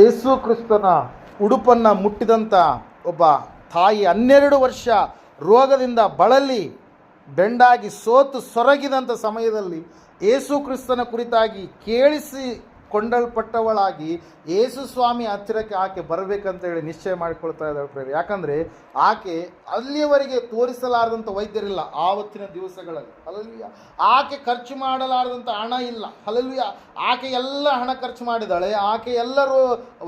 ಯೇಸು ಕ್ರಿಸ್ತನ ಉಡುಪನ್ನು ಮುಟ್ಟಿದಂಥ ಒಬ್ಬ ತಾಯಿ 12 ವರ್ಷ ರೋಗದಿಂದ ಬಳಲಿ ಬೆಂಡಾಗಿ ಸೋತು ಸೊರಗಿದಂಥ ಸಮಯದಲ್ಲಿ ಯೇಸು ಕ್ರಿಸ್ತನ ಕುರಿತಾಗಿ ಕೇಳಿಸಿಕೊಂಡಲ್ಪಟ್ಟವಳಾಗಿ ಯೇಸು ಸ್ವಾಮಿ ಹತ್ತಿರಕ್ಕೆ ಆಕೆ ಬರಬೇಕಂತೇಳಿ ನಿಶ್ಚಯ ಮಾಡಿಕೊಳ್ತಾ ಇದ್ದಾಳೆ ಪ್ರಿಯರೇ. ಯಾಕಂದರೆ ಆಕೆ ಅಲ್ಲಿಯವರೆಗೆ ತೋರಿಸಲಾರದಂಥ ವೈದ್ಯರಿಲ್ಲ ಆವತ್ತಿನ ದಿವಸಗಳಲ್ಲಿ. ಹಲ್ಲೆಲೂಯಾ, ಆಕೆ ಖರ್ಚು ಮಾಡಲಾರದಂಥ ಹಣ ಇಲ್ಲ. ಹಲ್ಲೆಲೂಯಾ, ಆಕೆ ಎಲ್ಲ ಹಣ ಖರ್ಚು ಮಾಡಿದ್ದಾಳೆ. ಆಕೆ ಎಲ್ಲರೂ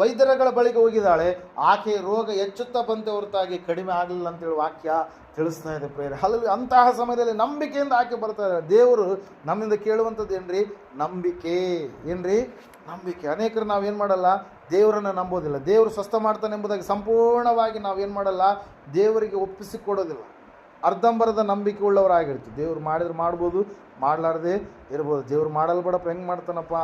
ವೈದ್ಯರುಗಳ ಬಳಿಗೆ ಹೋಗಿದ್ದಾಳೆ. ಆಕೆ ರೋಗ ಹೆಚ್ಚುತ್ತಾ ಬಂತೆ ಹೊರತಾಗಿ ಕಡಿಮೆ ಆಗಲಿಲ್ಲ ಅಂತೇಳಿ ವಾಕ್ಯ ತಿಳಿಸ್ತಾ ಇದೆ ಪ್ರೇರೆ. ಅಲ್ಲಿ ಅಂತಹ ಸಮಯದಲ್ಲಿ ನಂಬಿಕೆಯಿಂದ ಆಕೆ ಬರ್ತಾ ಇದ್ದಾರೆ. ದೇವರು ನಮ್ಮಿಂದ ಕೇಳುವಂಥದ್ದು ಏನ್ರಿ? ನಂಬಿಕೆ. ಏನ್ರಿ? ನಂಬಿಕೆ. ಅನೇಕರು ನಾವೇನು ಮಾಡಲ್ಲ, ದೇವರನ್ನು ನಂಬೋದಿಲ್ಲ. ದೇವರು ಸ್ವಸ್ಥ ಮಾಡ್ತಾನೆ ಎಂಬುದಾಗಿ ಸಂಪೂರ್ಣವಾಗಿ ನಾವೇನು ಮಾಡಲ್ಲ, ದೇವರಿಗೆ ಒಪ್ಪಿಸಿಕೊಡೋದಿಲ್ಲ. ಅರ್ಧಂಬರ್ಧ ನಂಬಿಕೆ ಉಳ್ಳವರಾಗಿರ್ತೀವಿ. ದೇವ್ರು ಮಾಡಿದ್ರೆ ಮಾಡ್ಬೋದು, ಮಾಡಲಾರ್ದೆ ಇರ್ಬೋದು. ದೇವ್ರು ಮಾಡಲ್ ಬೇಡಪ್ಪ, ಹೆಂಗೆ ಮಾಡ್ತಾನಪ್ಪ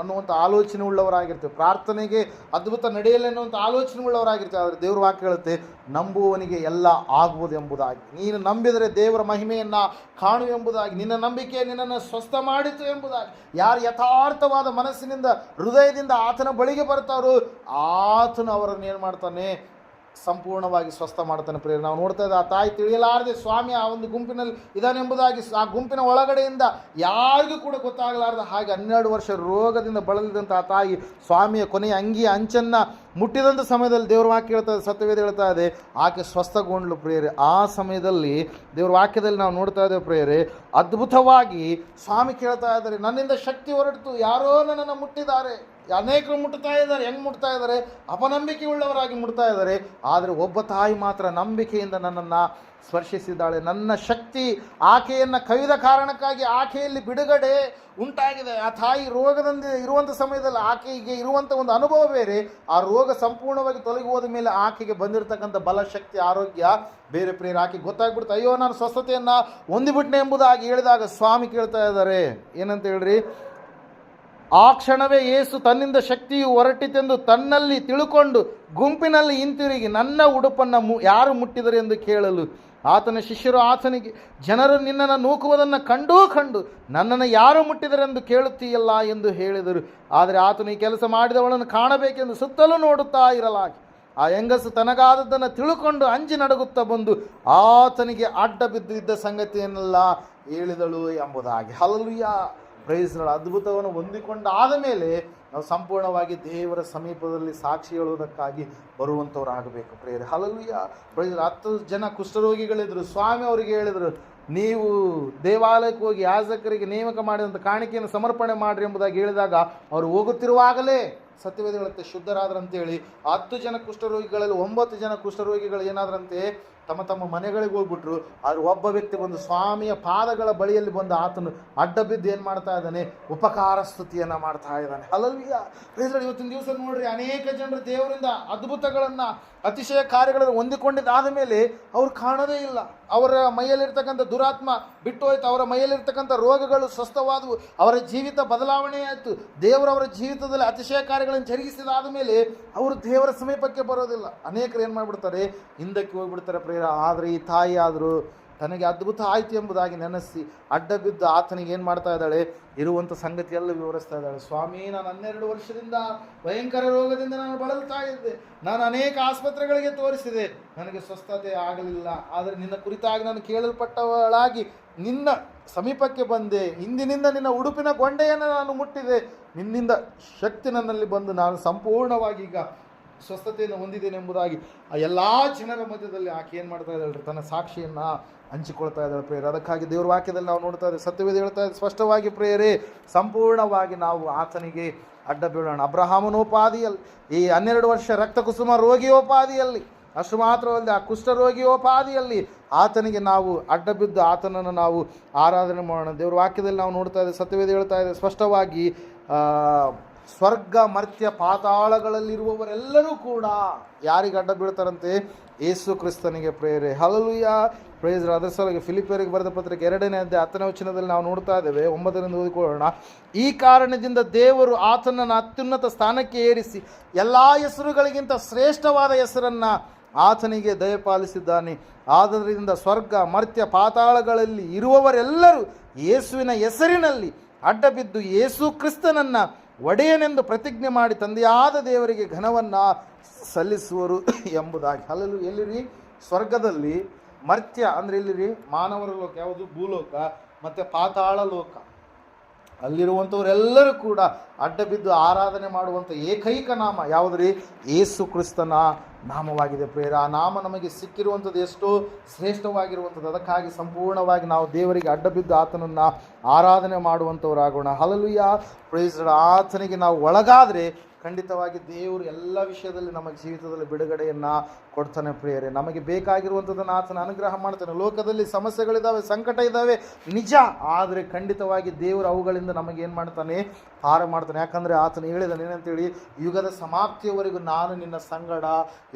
ಅನ್ನುವಂಥ ಆಲೋಚನೆ ಉಳ್ಳವರಾಗಿರ್ತೀವಿ. ಪ್ರಾರ್ಥನೆಗೆ ಅದ್ಭುತ ನಡೆಯಲ್ಲ ಅನ್ನುವಂಥ ಆಲೋಚನೆ ಉಳ್ಳವರಾಗಿರ್ತೀವಿ. ಆದರೆ ದೇವ್ರ ವಾಕ್ಯ ಹೇಳುತ್ತೆ, ನಂಬುವವನಿಗೆ ಎಲ್ಲ ಆಗ್ಬೋದು ಎಂಬುದಾಗಿ. ನೀನು ನಂಬಿದರೆ ದೇವರ ಮಹಿಮೆಯನ್ನು ಕಾಣು ಎಂಬುದಾಗಿ, ನಿನ್ನ ನಂಬಿಕೆ ನಿನ್ನನ್ನು ಸ್ವಸ್ಥ ಮಾಡಿತು ಎಂಬುದಾಗಿ. ಯಾರು ಯಥಾರ್ಥವಾದ ಮನಸ್ಸಿನಿಂದ ಹೃದಯದಿಂದ ಆತನ ಬಳಿಗೆ ಬರ್ತಾರೋ ಆತನು ಅವರನ್ನು ಏನು ಮಾಡ್ತಾನೆ? ಸಂಪೂರ್ಣವಾಗಿ ಸ್ವಸ್ಥ ಮಾಡ್ತಾನೆ ಪ್ರೇರೆ. ನಾವು ನೋಡ್ತಾ ಇದ್ದ ಆ ತಾಯಿ ತಿಳಿಯಲಾರದೆ ಸ್ವಾಮಿ ಆ ಒಂದು ಗುಂಪಿನಲ್ಲಿ ಇದಾನೆಂಬುದಾಗಿ ಆ ಗುಂಪಿನ ಒಳಗಡೆಯಿಂದ ಯಾರಿಗೂ ಕೂಡ ಗೊತ್ತಾಗಲಾರ್ದ ಹಾಗೆ 12 ವರ್ಷ ರೋಗದಿಂದ ಬಳಲಿದಂಥ ಆ ತಾಯಿ ಸ್ವಾಮಿಯ ಕೊನೆಯ ಅಂಗಿಯ ಅಂಚನ್ನು ಮುಟ್ಟಿದಂಥ ಸಮಯದಲ್ಲಿ ದೇವ್ರ ವಾಕ್ಯ ಹೇಳ್ತಾ ಇದೆ, ಸತ್ಯವೇದ ಹೇಳ್ತಾ ಇದೆ, ಆಕೆ ಸ್ವಸ್ಥಗೊಂಡ್ಲು ಪ್ರೇರೆ. ಆ ಸಮಯದಲ್ಲಿ ದೇವ್ರ ವಾಕ್ಯದಲ್ಲಿ ನಾವು ನೋಡ್ತಾ ಇದ್ದೇವೆ ಪ್ರೇರೆ, ಅದ್ಭುತವಾಗಿ ಸ್ವಾಮಿ ಕೇಳ್ತಾ ಇದ್ದಾರೆ, ನನ್ನಿಂದ ಶಕ್ತಿ ಹೊರಟಿತು, ಯಾರೋ ನನ್ನನ್ನು ಮುಟ್ಟಿದ್ದಾರೆ. ಅನೇಕರು ಮುಟ್ತಾ ಇದ್ದಾರೆ. ಹೆಂಗೆ ಮುಟ್ತಾ ಇದ್ದಾರೆ? ಅಪನಂಬಿಕೆ ಉಳ್ಳವರಾಗಿ ಮುಟ್ತಾ ಇದ್ದಾರೆ. ಆದರೆ ಒಬ್ಬ ತಾಯಿ ಮಾತ್ರ ನಂಬಿಕೆಯಿಂದ ನನ್ನನ್ನು ಸ್ಪರ್ಶಿಸಿದ್ದಾಳೆ. ನನ್ನ ಶಕ್ತಿ ಆಕೆಯನ್ನು ಕವಿದ ಕಾರಣಕ್ಕಾಗಿ ಆಕೆಯಲ್ಲಿ ಬಿಡುಗಡೆ ಉಂಟಾಗಿದೆ. ಆ ತಾಯಿ ರೋಗದಿಂದ ಇರುವಂಥ ಸಮಯದಲ್ಲಿ ಆಕೆಗೆ ಇರುವಂಥ ಒಂದು ಅನುಭವ ಬೇರೆ. ಆ ರೋಗ ಸಂಪೂರ್ಣವಾಗಿ ತೊಲಗಿ ಹೋದ ಮೇಲೆ ಆಕೆಗೆ ಬಂದಿರತಕ್ಕಂಥ ಬಲ, ಶಕ್ತಿ, ಆರೋಗ್ಯ ಬೇರೆ ಪ್ರೇರೆ. ಆಕೆಗೆ ಗೊತ್ತಾಗ್ಬಿಡ್ತು, ಅಯ್ಯೋ ನಾನು ಸ್ವಸ್ಥತೆಯನ್ನು ಹೊಂದಿಬಿಟ್ನೆ ಎಂಬುದಾಗಿ ಹೇಳಿದಾಗ ಸ್ವಾಮಿ ಕೇಳ್ತಾ ಇದ್ದಾರೆ, ಏನಂತ ಹೇಳ್ರಿ? ಆ ಕ್ಷಣವೇ ಯೇಸು ತನ್ನಿಂದ ಶಕ್ತಿಯು ಹೊರಟಿತೆಂದು ತನ್ನಲ್ಲಿ ತಿಳುಕೊಂಡು ಗುಂಪಿನಲ್ಲಿ ಹಿಂತಿರುಗಿ ನನ್ನ ಉಡುಪನ್ನು ಯಾರು ಮುಟ್ಟಿದರು ಎಂದು ಕೇಳಲು ಆತನ ಶಿಷ್ಯರು ಆತನಿಗೆ, ಜನರು ನಿನ್ನನ್ನು ನೂಕುವುದನ್ನು ಕಂಡು ನನ್ನನ್ನು ಯಾರು ಮುಟ್ಟಿದರೆಂದು ಕೇಳುತ್ತೀಯಲ್ಲ ಎಂದು ಹೇಳಿದರು. ಆದರೆ ಆತನು ಈ ಕೆಲಸ ಮಾಡಿದವಳನ್ನು ಕಾಣಬೇಕೆಂದು ಸುತ್ತಲೂ ನೋಡುತ್ತಾ ಇರಲಾಗಿ ಆ ಹೆಂಗಸು ತನಗಾದದ್ದನ್ನು ತಿಳುಕೊಂಡು ಅಂಜಿ ನಡುಗುತ್ತಾ ಬಂದು ಆತನಿಗೆ ಅಡ್ಡ ಬಿದ್ದಿದ್ದ ಸಂಗತಿಯನ್ನೆಲ್ಲ ಹೇಳಿದಳು ಎಂಬುದಾಗಿ. Hallelujah, praise Lord. ಅದ್ಭುತವನ್ನು ಹೊಂದಿಕೊಂಡಾದ ಮೇಲೆ ನಾವು ಸಂಪೂರ್ಣವಾಗಿ ದೇವರ ಸಮೀಪದಲ್ಲಿ ಸಾಕ್ಷಿ ಹೇಳುವುದಕ್ಕಾಗಿ ಬರುವಂಥವ್ರಾಗಬೇಕು ಪ್ರೇರೆ. Hallelujah, praise lord. 10 ಜನ ಕುಷ್ಠರೋಗಿಗಳಿದ್ರು. ಸ್ವಾಮಿ ಅವರಿಗೆ ಹೇಳಿದರು, ನೀವು ದೇವಾಲಯಕ್ಕೆ ಹೋಗಿ ಯಾಜಕರಿಗೆ ನೇಮಕ ಮಾಡಿದಂಥ ಕಾಣಿಕೆಯನ್ನು ಸಮರ್ಪಣೆ ಮಾಡಿರಿ ಎಂಬುದಾಗಿ ಹೇಳಿದಾಗ ಅವರು ಹೋಗುತ್ತಿರುವಾಗಲೇ ಸತ್ಯವೇದ ಹೇಳುತ್ತೆ ಶುದ್ಧರಾದ್ರಂತೇಳಿ. 10 ಜನ ಕುಷ್ಠರೋಗಿಗಳಲ್ಲಿ 9 ಜನ ಕುಷ್ಠರೋಗಿಗಳು ಏನಾದ್ರಂತೆ, ತಮ್ಮ ತಮ್ಮ ಮನೆಗಳಿಗೆ ಹೋಗ್ಬಿಟ್ರು. ಆದರೆ ಒಬ್ಬ ವ್ಯಕ್ತಿ ಬಂದು ಸ್ವಾಮಿಯ ಪಾದಗಳ ಬಳಿಯಲ್ಲಿ ಬಂದು ಆತನು ಅಡ್ಡ ಬಿದ್ದು ಏನು ಮಾಡ್ತಾ ಇದ್ದಾನೆ? ಉಪಕಾರ ಸ್ತುತಿಯನ್ನು ಮಾಡ್ತಾ ಇದ್ದಾನೆ. Hallelujah, praise Lord. ಇವತ್ತಿನ ದಿವಸ ನೋಡ್ರಿ, ಅನೇಕ ಜನರು ದೇವರಿಂದ ಅದ್ಭುತಗಳನ್ನು, ಅತಿಶಯ ಕಾರ್ಯಗಳನ್ನು ಹೊಂದಿಕೊಂಡಿದ್ದಾದ ಮೇಲೆ ಅವ್ರು ಕಾಣೋದೇ ಇಲ್ಲ. ಅವರ ಮೈಯಲ್ಲಿರ್ತಕ್ಕಂಥ ದುರಾತ್ಮ ಬಿಟ್ಟು ಹೋಯ್ತು, ಅವರ ಮೈಯಲ್ಲಿರ್ತಕ್ಕಂಥ ರೋಗಗಳು ಸ್ವಸ್ಥವಾದವು, ಅವರ ಜೀವಿತ ಬದಲಾವಣೆ ಆಯಿತು. ದೇವರವರ ಜೀವಿತದಲ್ಲಿ ಅತಿಶಯ ಕಾರ್ಯಗಳನ್ನು ಜರುಗಿಸಿದಾದ ಮೇಲೆ ಅವರು ದೇವರ ಸಮೀಪಕ್ಕೆ ಬರೋದಿಲ್ಲ. ಅನೇಕರು ಏನು ಮಾಡಿಬಿಡ್ತಾರೆ? ಹಿಂದಕ್ಕೆ ಹೋಗ್ಬಿಡ್ತಾರೆ ಪ್ರೇರ. ಆದರೆ ಈ ತಾಯಿ ಆದರೂ ತನಗೆ ಅದ್ಭುತ ಆಯಿತು ಎಂಬುದಾಗಿ ನೆನೆಸಿ ಅಡ್ಡ ಬಿದ್ದು ಆತನಿಗೆ ಏನು ಮಾಡ್ತಾ ಇದ್ದಾಳೆ? ಇರುವಂಥ ಸಂಗತಿಯೆಲ್ಲ ವಿವರಿಸ್ತಾ ಇದ್ದಾಳೆ. ಸ್ವಾಮಿ, ನಾನು 12 ವರ್ಷದಿಂದ ಭಯಂಕರ ರೋಗದಿಂದ ನಾನು ಬಳಲ್ತಾ ಇದ್ದೆ. ನಾನು ಅನೇಕ ಆಸ್ಪತ್ರೆಗಳಿಗೆ ತೋರಿಸಿದೆ, ನನಗೆ ಸ್ವಸ್ಥತೆ ಆಗಲಿಲ್ಲ. ಆದರೆ ನಿನ್ನ ಕುರಿತಾಗಿ ನಾನು ಕೇಳಲ್ಪಟ್ಟವಳಾಗಿ ನಿನ್ನ ಸಮೀಪಕ್ಕೆ ಬಂದೆ. ಇಂದಿನಿಂದ ನಿನ್ನ ಉಡುಪಿನ ಗೊಂಡೆಯನ್ನು ನಾನು ಮುಟ್ಟಿದೆ. ನಿನ್ನಿಂದ ಶಕ್ತಿ ನನ್ನಲ್ಲಿ ಬಂದು ನಾನು ಸಂಪೂರ್ಣವಾಗಿ ಈಗ ಸ್ವಸ್ಥತೆಯನ್ನು ಹೊಂದಿದ್ದೇನೆ ಎಂಬುದಾಗಿ ಆ ಎಲ್ಲ ಜನರ ಮಧ್ಯದಲ್ಲಿ ಆಕೆ ಏನು ಮಾಡ್ತಾ ಇದ್ದಾಳೆ? ತನ್ನ ಸಾಕ್ಷಿಯನ್ನು ಹಂಚಿಕೊಳ್ತಾ ಇದ್ದಾಳೆ ಪ್ರೇಯರ್. ಅದಕ್ಕಾಗಿ ದೇವ್ರ ವಾಕ್ಯದಲ್ಲಿ ನಾವು ನೋಡ್ತಾ ಇದ್ದೇವೆ, ಸತ್ಯವೇದ ಹೇಳ್ತಾ ಇದೆ ಸ್ಪಷ್ಟವಾಗಿ ಪ್ರೇಯರೇ, ಸಂಪೂರ್ಣವಾಗಿ ನಾವು ಆತನಿಗೆ ಅಡ್ಡ ಬೀಳೋಣ. ಅಬ್ರಹಾಮನೋಪಾದಿಯಲ್ಲಿ, ಈ 12 ವರ್ಷ ರಕ್ತ ಕುಸುಮ ರೋಗಿಯೋಪಾದಿಯಲ್ಲಿ, ಅಷ್ಟು ಮಾತ್ರವಲ್ಲದೆ ಆ ಕುಷ್ಠರೋಗಿಯೋಪಾದಿಯಲ್ಲಿ ಆತನಿಗೆ ನಾವು ಅಡ್ಡ ಬಿದ್ದು ಆತನನ್ನು ನಾವು ಆರಾಧನೆ ಮಾಡೋಣ. ದೇವ್ರ ವಾಕ್ಯದಲ್ಲಿ ನಾವು ನೋಡ್ತಾ ಇದ್ದೇವೆ, ಸತ್ಯವೇದ ಹೇಳ್ತಾ ಇದೆ ಸ್ಪಷ್ಟವಾಗಿ, ಸ್ವರ್ಗ ಮರ್ತ್ಯ ಪಾತಾಳಗಳಲ್ಲಿರುವವರೆಲ್ಲರೂ ಕೂಡ ಯಾರಿಗೆ ಅಡ್ಡ ಬೀಳ್ತಾರಂತೆ? ಯೇಸು ಕ್ರಿಸ್ತನಿಗೆ ಪ್ರೇರೆ. Hallelujah, praise Lord. ಅದರ ಸಲುವಾಗಿ ಫಿಲಿಪ್ಪಿಯರಿಗೆ ಬರೆದ ಪತ್ರಿಕೆ 2ನೇ ಅಧ್ಯಾಯ 10ನೇ ವಚನದಲ್ಲಿ ನಾವು ನೋಡ್ತಾ ಇದ್ದೇವೆ. 9ರಿಂದ ಓದಿಕೊಳ್ಳೋಣ. ಈ ಕಾರಣದಿಂದ ದೇವರು ಆತನನ್ನು ಅತ್ಯುನ್ನತ ಸ್ಥಾನಕ್ಕೆ ಏರಿಸಿ ಎಲ್ಲ ಹೆಸರುಗಳಿಗಿಂತ ಶ್ರೇಷ್ಠವಾದ ಹೆಸರನ್ನು ಆತನಿಗೆ ದಯಪಾಲಿಸಿದ್ದಾನೆ. ಆದ್ದರಿಂದ ಸ್ವರ್ಗ ಮರ್ತ್ಯ ಪಾತಾಳಗಳಲ್ಲಿ ಇರುವವರೆಲ್ಲರೂ ಯೇಸುವಿನ ಹೆಸರಿನಲ್ಲಿ ಅಡ್ಡ ಬಿದ್ದು ಯೇಸು ಕ್ರಿಸ್ತನನ್ನು ಒಡೆಯನೆಂದು ಪ್ರತಿಜ್ಞೆ ಮಾಡಿ ತಂದೆಯಾದ ದೇವರಿಗೆ ಘನವನ್ನು ಸಲ್ಲಿಸುವರು ಎಂಬುದಾಗಿ. ಅಲ್ಲೂ ಎಲ್ಲಿರಿ? ಸ್ವರ್ಗದಲ್ಲಿ. ಮರ್ತ್ಯ ಅಂದರೆ ಎಲ್ಲಿರಿ? ಮಾನವರ ಲೋಕ ಯಾವುದು? ಭೂಲೋಕ. ಮತ್ತು ಪಾತಾಳ ಲೋಕ. ಅಲ್ಲಿರುವಂಥವರೆಲ್ಲರೂ ಕೂಡ ಅಡ್ಡ ಬಿದ್ದು ಆರಾಧನೆ ಮಾಡುವಂಥ ಏಕೈಕ ನಾಮ ಯಾವುದ್ರಿ? ಯೇಸು ಕ್ರಿಸ್ತನ ನಾಮವಾಗಿದೆ ಪ್ರೇರ. ಆ ನಾಮ ನಮಗೆ ಸಿಕ್ಕಿರುವಂಥದ್ದು ಎಷ್ಟೋ ಶ್ರೇಷ್ಠವಾಗಿರುವಂಥದ್ದು. ಅದಕ್ಕಾಗಿ ಸಂಪೂರ್ಣವಾಗಿ ನಾವು ದೇವರಿಗೆ ಅಡ್ಡ ಬಿದ್ದು ಆತನನ್ನು ಆರಾಧನೆ ಮಾಡುವಂಥವರಾಗೋಣ. Hallelujah, praise lord. ಆತನಿಗೆ ನಾವು ಒಳಗಾದರೆ ಖಂಡಿತವಾಗಿ ದೇವರು ಎಲ್ಲ ವಿಷಯದಲ್ಲಿ ನಮ್ಮ ಜೀವಿತದಲ್ಲಿ ಬಿಡುಗಡೆಯನ್ನು ಕೊಡ್ತಾನೆ. ಪ್ರಿಯರೇ, ನಮಗೆ ಬೇಕಾಗಿರುವಂಥದ್ದನ್ನು ಆತನ ಅನುಗ್ರಹ ಮಾಡ್ತಾನೆ. ಲೋಕದಲ್ಲಿ ಸಮಸ್ಯೆಗಳಿದ್ದಾವೆ, ಸಂಕಟ ಇದ್ದಾವೆ, ನಿಜ. ಆದರೆ ಖಂಡಿತವಾಗಿ ದೇವರು ಅವುಗಳಿಂದ ನಮಗೆ ಏನು ಮಾಡ್ತಾನೆ? ಪಾರ ಮಾಡ್ತಾನೆ. ಯಾಕಂದರೆ ಆತನು ಹೇಳಿದಾನೆ ಏನಂತೇಳಿ, ಯುಗದ ಸಮಾಪ್ತಿಯವರೆಗೂ ನಾನು ನಿನ್ನ ಸಂಗಡ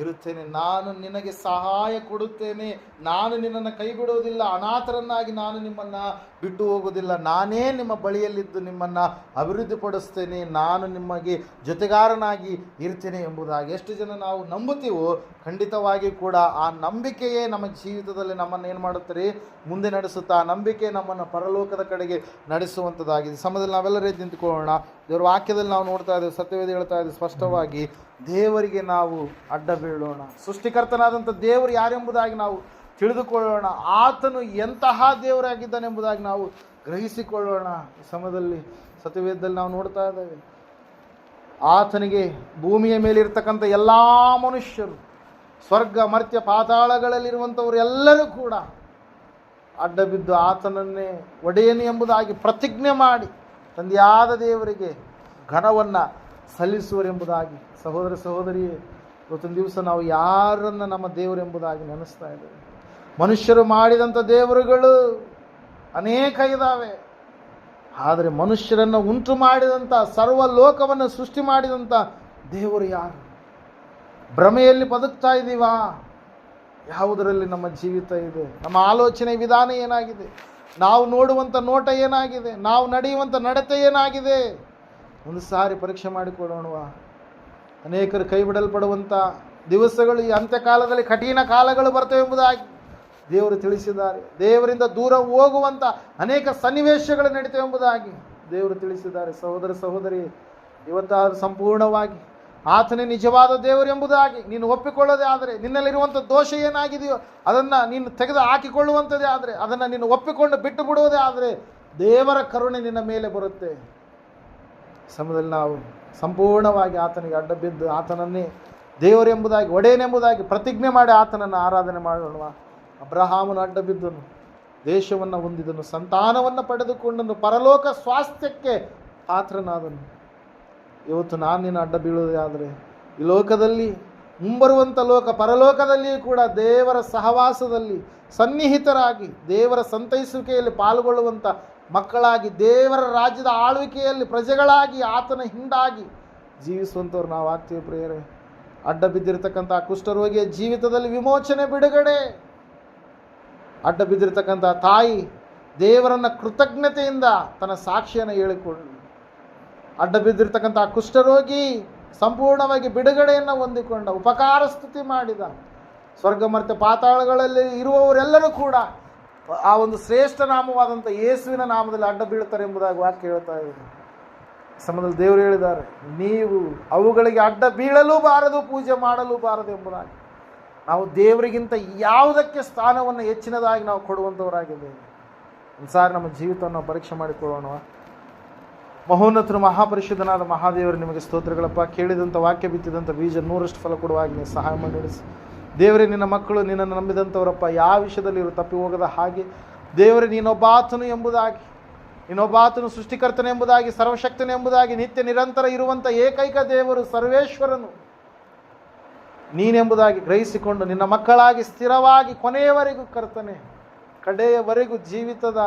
ಇರುತ್ತೇನೆ, ನಾನು ನಿನಗೆ ಸಹಾಯ ಕೊಡುತ್ತೇನೆ, ನಾನು ನಿನ್ನನ್ನು ಕೈ ಬಿಡುವುದಿಲ್ಲ, ಅನಾಥರನ್ನಾಗಿ ನಾನು ನಿಮ್ಮನ್ನು ಬಿಟ್ಟು ಹೋಗುವುದಿಲ್ಲ, ನಾನೇ ನಿಮ್ಮ ಬಳಿಯಲ್ಲಿದ್ದು ನಿಮ್ಮನ್ನು ಅಭಿವೃದ್ಧಿಪಡಿಸ್ತೇನೆ, ನಾನು ನಿಮಗೆ ಜೊತೆಗಾರನಾಗಿ ಇರ್ತೇನೆ ಎಂಬುದಾಗಿ ಎಷ್ಟು ಜನ ನಾವು ನಂಬುತ್ತೀವೋ ಖಂಡಿತವಾಗಿ ಕೂಡ ಆ ನಂಬಿಕೆಯೇ ನಮ್ಮ ಜೀವಿತದಲ್ಲಿ ನಮ್ಮನ್ನು ಏನು ಮಾಡುತ್ತಾರೆ? ಮುಂದೆ ನಡೆಸುತ್ತಾ ಆ ನಂಬಿಕೆ ನಮ್ಮನ್ನು ಪರಲೋಕದ ಕಡೆಗೆ ನಡೆಸುವಂಥದ್ದಾಗಿದೆ. ಸಮಯದಲ್ಲಿ ನಾವೆಲ್ಲರೂ ಎದ್ದು ನಿಂತುಕೊಳ್ಳೋಣ. ದೇವರ ವಾಕ್ಯದಲ್ಲಿ ನಾವು ನೋಡ್ತಾ ಇದ್ದೇವೆ, ಸತ್ಯವೇದ ಹೇಳ್ತಾ ಇದ್ದೇವೆ ಸ್ಪಷ್ಟವಾಗಿ, ದೇವರಿಗೆ ನಾವು ಅಡ್ಡ ಬೀಳೋಣ. ಸೃಷ್ಟಿಕರ್ತನಾದಂಥ ದೇವರು ಯಾರೆಂಬುದಾಗಿ ನಾವು ತಿಳಿದುಕೊಳ್ಳೋಣ. ಆತನು ಎಂತಹ ದೇವರಾಗಿದ್ದಾನೆಂಬುದಾಗಿ ನಾವು ಗ್ರಹಿಸಿಕೊಳ್ಳೋಣ. ಈ ಸಮಯದಲ್ಲಿ ಸತ್ಯವೇದದಲ್ಲಿ ನಾವು ನೋಡ್ತಾ ಇದ್ದೇವೆ, ಆತನಿಗೆ ಭೂಮಿಯ ಮೇಲೆ ಇರ್ತಕ್ಕಂಥ ಎಲ್ಲ ಮನುಷ್ಯರು, ಸ್ವರ್ಗ ಮರ್ತ್ಯ ಪಾತಾಳಗಳಲ್ಲಿರುವಂಥವರು ಎಲ್ಲರೂ ಕೂಡ ಅಡ್ಡ ಬಿದ್ದು ಆತನನ್ನೇ ಒಡೆಯನು ಎಂಬುದಾಗಿ ಪ್ರತಿಜ್ಞೆ ಮಾಡಿ ತಂದೆಯಾದ ದೇವರಿಗೆ ಘನವನ್ನು ಸಲ್ಲಿಸುವರೆಂಬುದಾಗಿ. ಸಹೋದರ ಸಹೋದರಿಯೇ, ಇವತ್ತೊಂದು ದಿವಸ ನಾವು ಯಾರನ್ನು ನಮ್ಮ ದೇವರೆಂಬುದಾಗಿ ನೆನೆಸ್ತಾ ಇದ್ದೇವೆ? ಮನುಷ್ಯರು ಮಾಡಿದಂಥ ದೇವರುಗಳು ಅನೇಕ ಇದ್ದಾವೆ, ಆದರೆ ಮನುಷ್ಯರನ್ನು ಉಂಟು ಮಾಡಿದಂಥ, ಸರ್ವ ಲೋಕವನ್ನು ಸೃಷ್ಟಿ ಮಾಡಿದಂಥ ದೇವರು ಯಾರು? ಭ್ರಮೆಯಲ್ಲಿ ಬದುಕ್ತಾ ಇದ್ದೀವಾ? ಯಾವುದರಲ್ಲಿ ನಮ್ಮ ಜೀವಿತ ಇದೆ? ನಮ್ಮ ಆಲೋಚನೆ ವಿಧಾನ ಏನಾಗಿದೆ? ನಾವು ನೋಡುವಂಥ ನೋಟ ಏನಾಗಿದೆ? ನಾವು ನಡೆಯುವಂಥ ನಡತೆ ಏನಾಗಿದೆ? ಒಂದು ಸಾರಿ ಪರೀಕ್ಷೆ ಮಾಡಿಕೊಳ್ಳೋಣವಾ? ಅನೇಕರು ಕೈ ಬಿಡಲ್ಪಡುವಂಥ ದಿವಸಗಳು, ಈ ಅಂತ್ಯಕಾಲದಲ್ಲಿ ಕಠಿಣ ಕಾಲಗಳು ಬರ್ತವೆ ಎಂಬುದಾಗಿ ದೇವರು ತಿಳಿಸಿದ್ದಾರೆ. ದೇವರಿಂದ ದೂರ ಹೋಗುವಂಥ ಅನೇಕ ಸನ್ನಿವೇಶಗಳು ನಡೀತವೆ ಎಂಬುದಾಗಿ ದೇವರು ತಿಳಿಸಿದ್ದಾರೆ. ಸಹೋದರ ಸಹೋದರಿ, ಇವತ್ತಾದರೂ ಸಂಪೂರ್ಣವಾಗಿ ಆತನೇ ನಿಜವಾದ ದೇವರು ಎಂಬುದಾಗಿ ನೀನು ಒಪ್ಪಿಕೊಳ್ಳೋದೇ ಆದರೆ, ನಿನ್ನಲ್ಲಿರುವಂಥ ದೋಷ ಏನಾಗಿದೆಯೋ ಅದನ್ನು ನೀನು ತೆಗೆದು ಹಾಕಿಕೊಳ್ಳುವಂಥದ್ದೇ ಆದರೆ, ಅದನ್ನು ನೀನು ಒಪ್ಪಿಕೊಂಡು ಬಿಟ್ಟು ಬಿಡುವುದೇ ಆದರೆ ದೇವರ ಕರುಣೆ ನಿನ್ನ ಮೇಲೆ ಬರುತ್ತೆ. ಸಮಯದಲ್ಲಿ ನಾವು ಸಂಪೂರ್ಣವಾಗಿ ಆತನಿಗೆ ಅಡ್ಡ ಬಿದ್ದು ಆತನನ್ನೇ ದೇವರೆಂಬುದಾಗಿ, ಒಡೆಯನೆಂಬುದಾಗಿ ಪ್ರತಿಜ್ಞೆ ಮಾಡಿ ಆತನನ್ನು ಆರಾಧನೆ ಮಾಡೋಣ. ಅಬ್ರಹಾಮನು ಅಡ್ಡ ಬಿದ್ದನು, ದೇಶವನ್ನು ಹೊಂದಿದನು, ಸಂತಾನವನ್ನು ಪಡೆದುಕೊಂಡನು, ಪರಲೋಕ ಸ್ವಾಸ್ಥ್ಯಕ್ಕೆ ಪಾತ್ರನಾದನು. ಇವತ್ತು ನಾನು ನಿನ್ನ ಅಡ್ಡ ಬೀಳುವುದೇ ಆದರೆ ಈ ಲೋಕದಲ್ಲಿ, ಮುಂಬರುವಂಥ ಲೋಕ ಪರಲೋಕದಲ್ಲಿಯೂ ಕೂಡ ದೇವರ ಸಹವಾಸದಲ್ಲಿ ಸನ್ನಿಹಿತರಾಗಿ, ದೇವರ ಸಂತೈಸುವಿಕೆಯಲ್ಲಿ ಪಾಲ್ಗೊಳ್ಳುವಂಥ ಮಕ್ಕಳಾಗಿ, ದೇವರ ರಾಜ್ಯದ ಆಳ್ವಿಕೆಯಲ್ಲಿ ಪ್ರಜೆಗಳಾಗಿ, ಆತನ ಹಿಂದಾಗಿ ಜೀವಿಸುವಂಥವ್ರು ನಾವು ಆಗ್ತೀವಿ. ಪ್ರಿಯರೇ, ಅಡ್ಡ ಬಿದ್ದಿರತಕ್ಕಂಥ ಕುಷ್ಠರೋಗಿಯ ಜೀವಿತದಲ್ಲಿ ವಿಮೋಚನೆ, ಬಿಡುಗಡೆ. ಅಡ್ಡ ಬಿದ್ದಿರತಕ್ಕಂಥ ತಾಯಿ ದೇವರನ್ನ ಕೃತಜ್ಞತೆಯಿಂದ ತನ್ನ ಸಾಕ್ಷಿಯನ್ನು ಹೇಳಿಕೊಳ್ಳು. ಅಡ್ಡ ಬಿದ್ದಿರ್ತಕ್ಕಂಥ ಕುಷ್ಠರೋಗಿ ಸಂಪೂರ್ಣವಾಗಿ ಬಿಡುಗಡೆಯನ್ನು ಹೊಂದಿಕೊಂಡ, ಉಪಕಾರ ಸ್ತುತಿ ಮಾಡಿದ. ಸ್ವರ್ಗ ಮರ್ತ್ಯ ಪಾತಾಳಗಳಲ್ಲಿ ಇರುವವರೆಲ್ಲರೂ ಕೂಡ ಆ ಒಂದು ಶ್ರೇಷ್ಠ ನಾಮವಾದಂಥ ಯೇಸುವಿನ ನಾಮದಲ್ಲಿ ಅಡ್ಡ ಬೀಳ್ತಾರೆ ಎಂಬುದಾಗಿ ವಾಕ್ಯ ಹೇಳ್ತಾ ಇದ್ದಾರೆ. ಸಮಯದಲ್ಲಿ ದೇವರು ಹೇಳಿದ್ದಾರೆ, ನೀವು ಅವುಗಳಿಗೆ ಅಡ್ಡ ಬೀಳಲೂ ಬಾರದು, ಪೂಜೆ ಮಾಡಲೂ ಬಾರದು ಎಂಬುದಾಗಿ. ನಾವು ದೇವರಿಗಿಂತ ಯಾವುದಕ್ಕೆ ಸ್ಥಾನವನ್ನು ಹೆಚ್ಚಿನದಾಗಿ ನಾವು ಕೊಡುವಂಥವರಾಗಿದ್ದೇವೆ. ಒಂದು ಸಾರಿ ನಮ್ಮ ಜೀವಿತವನ್ನು ಪರೀಕ್ಷೆ ಮಾಡಿಕೊಳ್ಳೋಣ. ಮಹೋನ್ನತರು ಮಹಾಪರಿಶುದ್ಧನಾದ ಮಹಾದೇವರು, ನಿಮಗೆ ಸ್ತೋತ್ರಗಳಪ್ಪ. ಕೇಳಿದಂಥ ವಾಕ್ಯ ಬಿತ್ತಿದಂಥ ಬೀಜ 100ರಷ್ಟು ಫಲ ಕೊಡುವಾಗಿ ನೀವು ಸಹಾಯ ಮಾಡಿ ನಡೆಸಿ. ದೇವರೇ, ನಿನ್ನ ಮಕ್ಕಳು ನಿನ್ನನ್ನು ನಂಬಿದಂಥವರಪ್ಪ, ಯಾವ ವಿಷಯದಲ್ಲಿ ಇವರು ತಪ್ಪಿ ಹೋಗದ ಹಾಗೆ ದೇವರೇ, ನೀನೊಬ್ಬಾತನು ಎಂಬುದಾಗಿ, ನೀನೊಬ್ಬಾತನು ಸೃಷ್ಟಿಕರ್ತನೆ ಎಂಬುದಾಗಿ, ಸರ್ವಶಕ್ತನೆ ಎಂಬುದಾಗಿ, ನಿತ್ಯ ನಿರಂತರ ಇರುವಂಥ ಏಕೈಕ ದೇವರು ಸರ್ವೇಶ್ವರನು ನೀನೆಂಬುದಾಗಿ ಗ್ರಹಿಸಿಕೊಂಡು ನಿನ್ನ ಮಕ್ಕಳಾಗಿ ಸ್ಥಿರವಾಗಿ ಕೊನೆಯವರೆಗೂ ಕರ್ತನೆ, ಕಡೆಯವರೆಗೂ ಜೀವಿತದ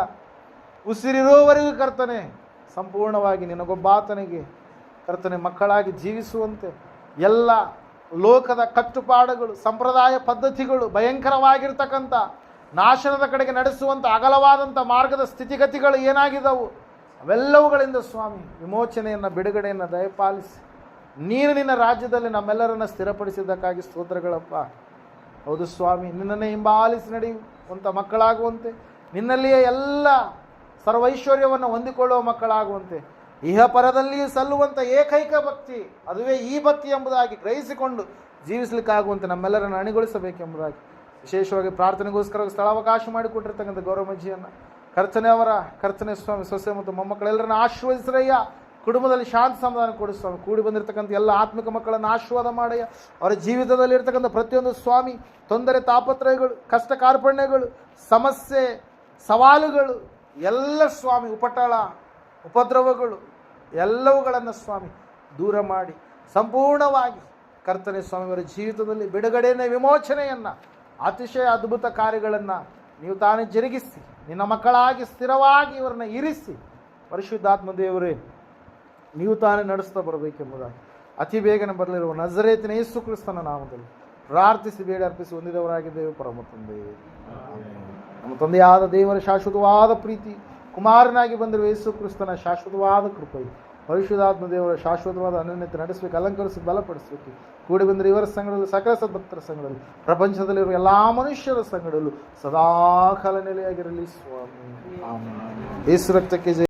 ಉಸಿರಿರುವವರೆಗೂ ಕರ್ತನೆ, ಸಂಪೂರ್ಣವಾಗಿ ನಿನಗೊಬ್ಬಾತನಿಗೆ ಕರ್ತನೆ ಮಕ್ಕಳಾಗಿ ಜೀವಿಸುವಂತೆ ಎಲ್ಲ ಲೋಕದ ಕಟ್ಟುಪಾಡುಗಳು, ಸಂಪ್ರದಾಯ ಪದ್ಧತಿಗಳು, ಭಯಂಕರವಾಗಿರ್ತಕ್ಕಂಥ ನಾಶನದ ಕಡೆಗೆ ನಡೆಸುವಂಥ ಅಗಲವಾದಂಥ ಮಾರ್ಗದ ಸ್ಥಿತಿಗತಿಗಳು ಏನಾಗಿದ್ದವು ಅವೆಲ್ಲವುಗಳಿಂದ ಸ್ವಾಮಿ ವಿಮೋಚನೆಯನ್ನು, ಬಿಡುಗಡೆಯನ್ನು ದಯಪಾಲಿಸಿ ನೀನು ನಿನ್ನ ರಾಜ್ಯದಲ್ಲಿ ನಮ್ಮೆಲ್ಲರನ್ನು ಸ್ಥಿರಪಡಿಸಿದ್ದಕ್ಕಾಗಿ ಸ್ತೋತ್ರಗಳಪ್ಪ. ಹೌದು ಸ್ವಾಮಿ, ನಿನ್ನನ್ನೇ ಹಿಂಬಾಲಿಸಿ ನಡೆಯುವಂಥ ಮಕ್ಕಳಾಗುವಂತೆ, ನಿನ್ನಲ್ಲಿಯೇ ಎಲ್ಲ ಸರ್ವೈಶ್ವರ್ಯವನ್ನು ಹೊಂದಿಕೊಳ್ಳುವ ಮಕ್ಕಳಾಗುವಂತೆ, ಇಹಪರದಲ್ಲಿಯೂ ಸಲ್ಲುವಂಥ ಏಕೈಕ ಭಕ್ತಿ, ಅದುವೇ ಈ ಭಕ್ತಿ ಎಂಬುದಾಗಿ ಗ್ರಹಿಸಿಕೊಂಡು ಜೀವಿಸಲಿಕ್ಕಾಗುವಂತೆ ನಮ್ಮೆಲ್ಲರನ್ನು ಅಣಿಗೊಳಿಸಬೇಕೆಂಬುದಾಗಿ ವಿಶೇಷವಾಗಿ ಪ್ರಾರ್ಥನೆಗೋಸ್ಕರ ಸ್ಥಳಾವಕಾಶ ಮಾಡಿಕೊಟ್ಟಿರ್ತಕ್ಕಂಥ ಗೌರವಮಜ್ಜಿಯನ್ನು ಕರ್ತನೆ ಸ್ವಾಮಿ, ಸೊಸೆ ಮತ್ತು ಮೊಮ್ಮಕ್ಕಳೆಲ್ಲರನ್ನು ಆಶೀರ್ವದಿಸ್ರಯ್ಯ. ಕುಟುಂಬದಲ್ಲಿ ಶಾಂತಿ ಸಮಾಧಾನ ಕೊಡು ಸ್ವಾಮಿ. ಕೂಡಿ ಬಂದಿರತಕ್ಕಂಥ ಎಲ್ಲ ಆತ್ಮಿಕ ಮಕ್ಕಳನ್ನು ಆಶೀರ್ವಾದ ಮಾಡಯ್ಯ. ಅವರ ಜೀವಿತದಲ್ಲಿ ಇರ್ತಕ್ಕಂಥ ಪ್ರತಿಯೊಂದು ಸ್ವಾಮಿ ತೊಂದರೆ, ತಾಪತ್ರಯಗಳು, ಕಷ್ಟ ಕಾರ್ಪಣ್ಯಗಳು, ಸಮಸ್ಯೆ, ಸವಾಲುಗಳು ಎಲ್ಲ ಸ್ವಾಮಿ ಉಪಟಳ ಉಪದ್ರವಗಳು ಎಲ್ಲವುಗಳನ್ನು ಸ್ವಾಮಿ ದೂರ ಮಾಡಿ ಸಂಪೂರ್ಣವಾಗಿ ಕರ್ತನೆ ಸ್ವಾಮಿಯವರ ಜೀವಿತದಲ್ಲಿ ಬಿಡುಗಡೆಯನ್ನು ವಿಮೋಚನೆಯನ್ನು ಅತಿಶಯ ಅದ್ಭುತ ಕಾರ್ಯಗಳನ್ನು ನೀವು ತಾನೇ ಜರುಗಿಸಿ ನಿನ್ನ ಮಕ್ಕಳಾಗಿ ಸ್ಥಿರವಾಗಿ ಇವರನ್ನು ಇರಿಸಿ ಪರಿಶುದ್ಧಾತ್ಮ ದೇವರೇ ನೀವು ತಾನೇ ನಡೆಸ್ತಾ ಬರಬೇಕೆಂಬುದಾಗಿ ಅತಿ ಬೇಗನೆ ಬರಲಿರುವ ನಜರೇತಿನ ಯೇಸು ಕ್ರಿಸ್ತನ ನಾಮದಲ್ಲಿ ಪ್ರಾರ್ಥಿಸಿ ಬೇಡ ಅರ್ಪಿಸಿ ಹೊಂದಿದವರಾಗಿದ್ದೇವೆ ಪರಮ ತಂದೆ. ನಮ್ಮ ತಂದೆಯಾದ ದೇವರ ಶಾಶ್ವತವಾದ ಪ್ರೀತಿ, ಕುಮಾರನಾಗಿ ಬಂದಿರುವ ಯೇಸು ಕ್ರಿಸ್ತನ ಶಾಶ್ವತವಾದ ಕೃಪೆಯು, ಪರಿಶುದ್ಧಾತ್ಮ ದೇವರ ಶಾಶ್ವತವಾದ ಅನನ್ಯತೆ ನಡೆಸಬೇಕು, ಅಲಂಕರಿಸಿ ಬಲಪಡಿಸಬೇಕು. ಕೂಡಿ ಬಂದರೆ ಇವರ ಸಂಘದಲ್ಲೂ ಸಕಲ ಸದ್ಭಕ್ತರ ಸಂಘದಲ್ಲೂ ಪ್ರಪಂಚದಲ್ಲಿರುವ ಎಲ್ಲ ಮನುಷ್ಯರ ಸಂಘದಲ್ಲೂ ಸದಾಕಾಲ ನೆಲೆಯಾಗಿರಲಿ ಸ್ವಾಮಿ. ಆಮೆನ್. ಯೇಸು ರಕ್ತಕ್ಕೆ ಜಯ.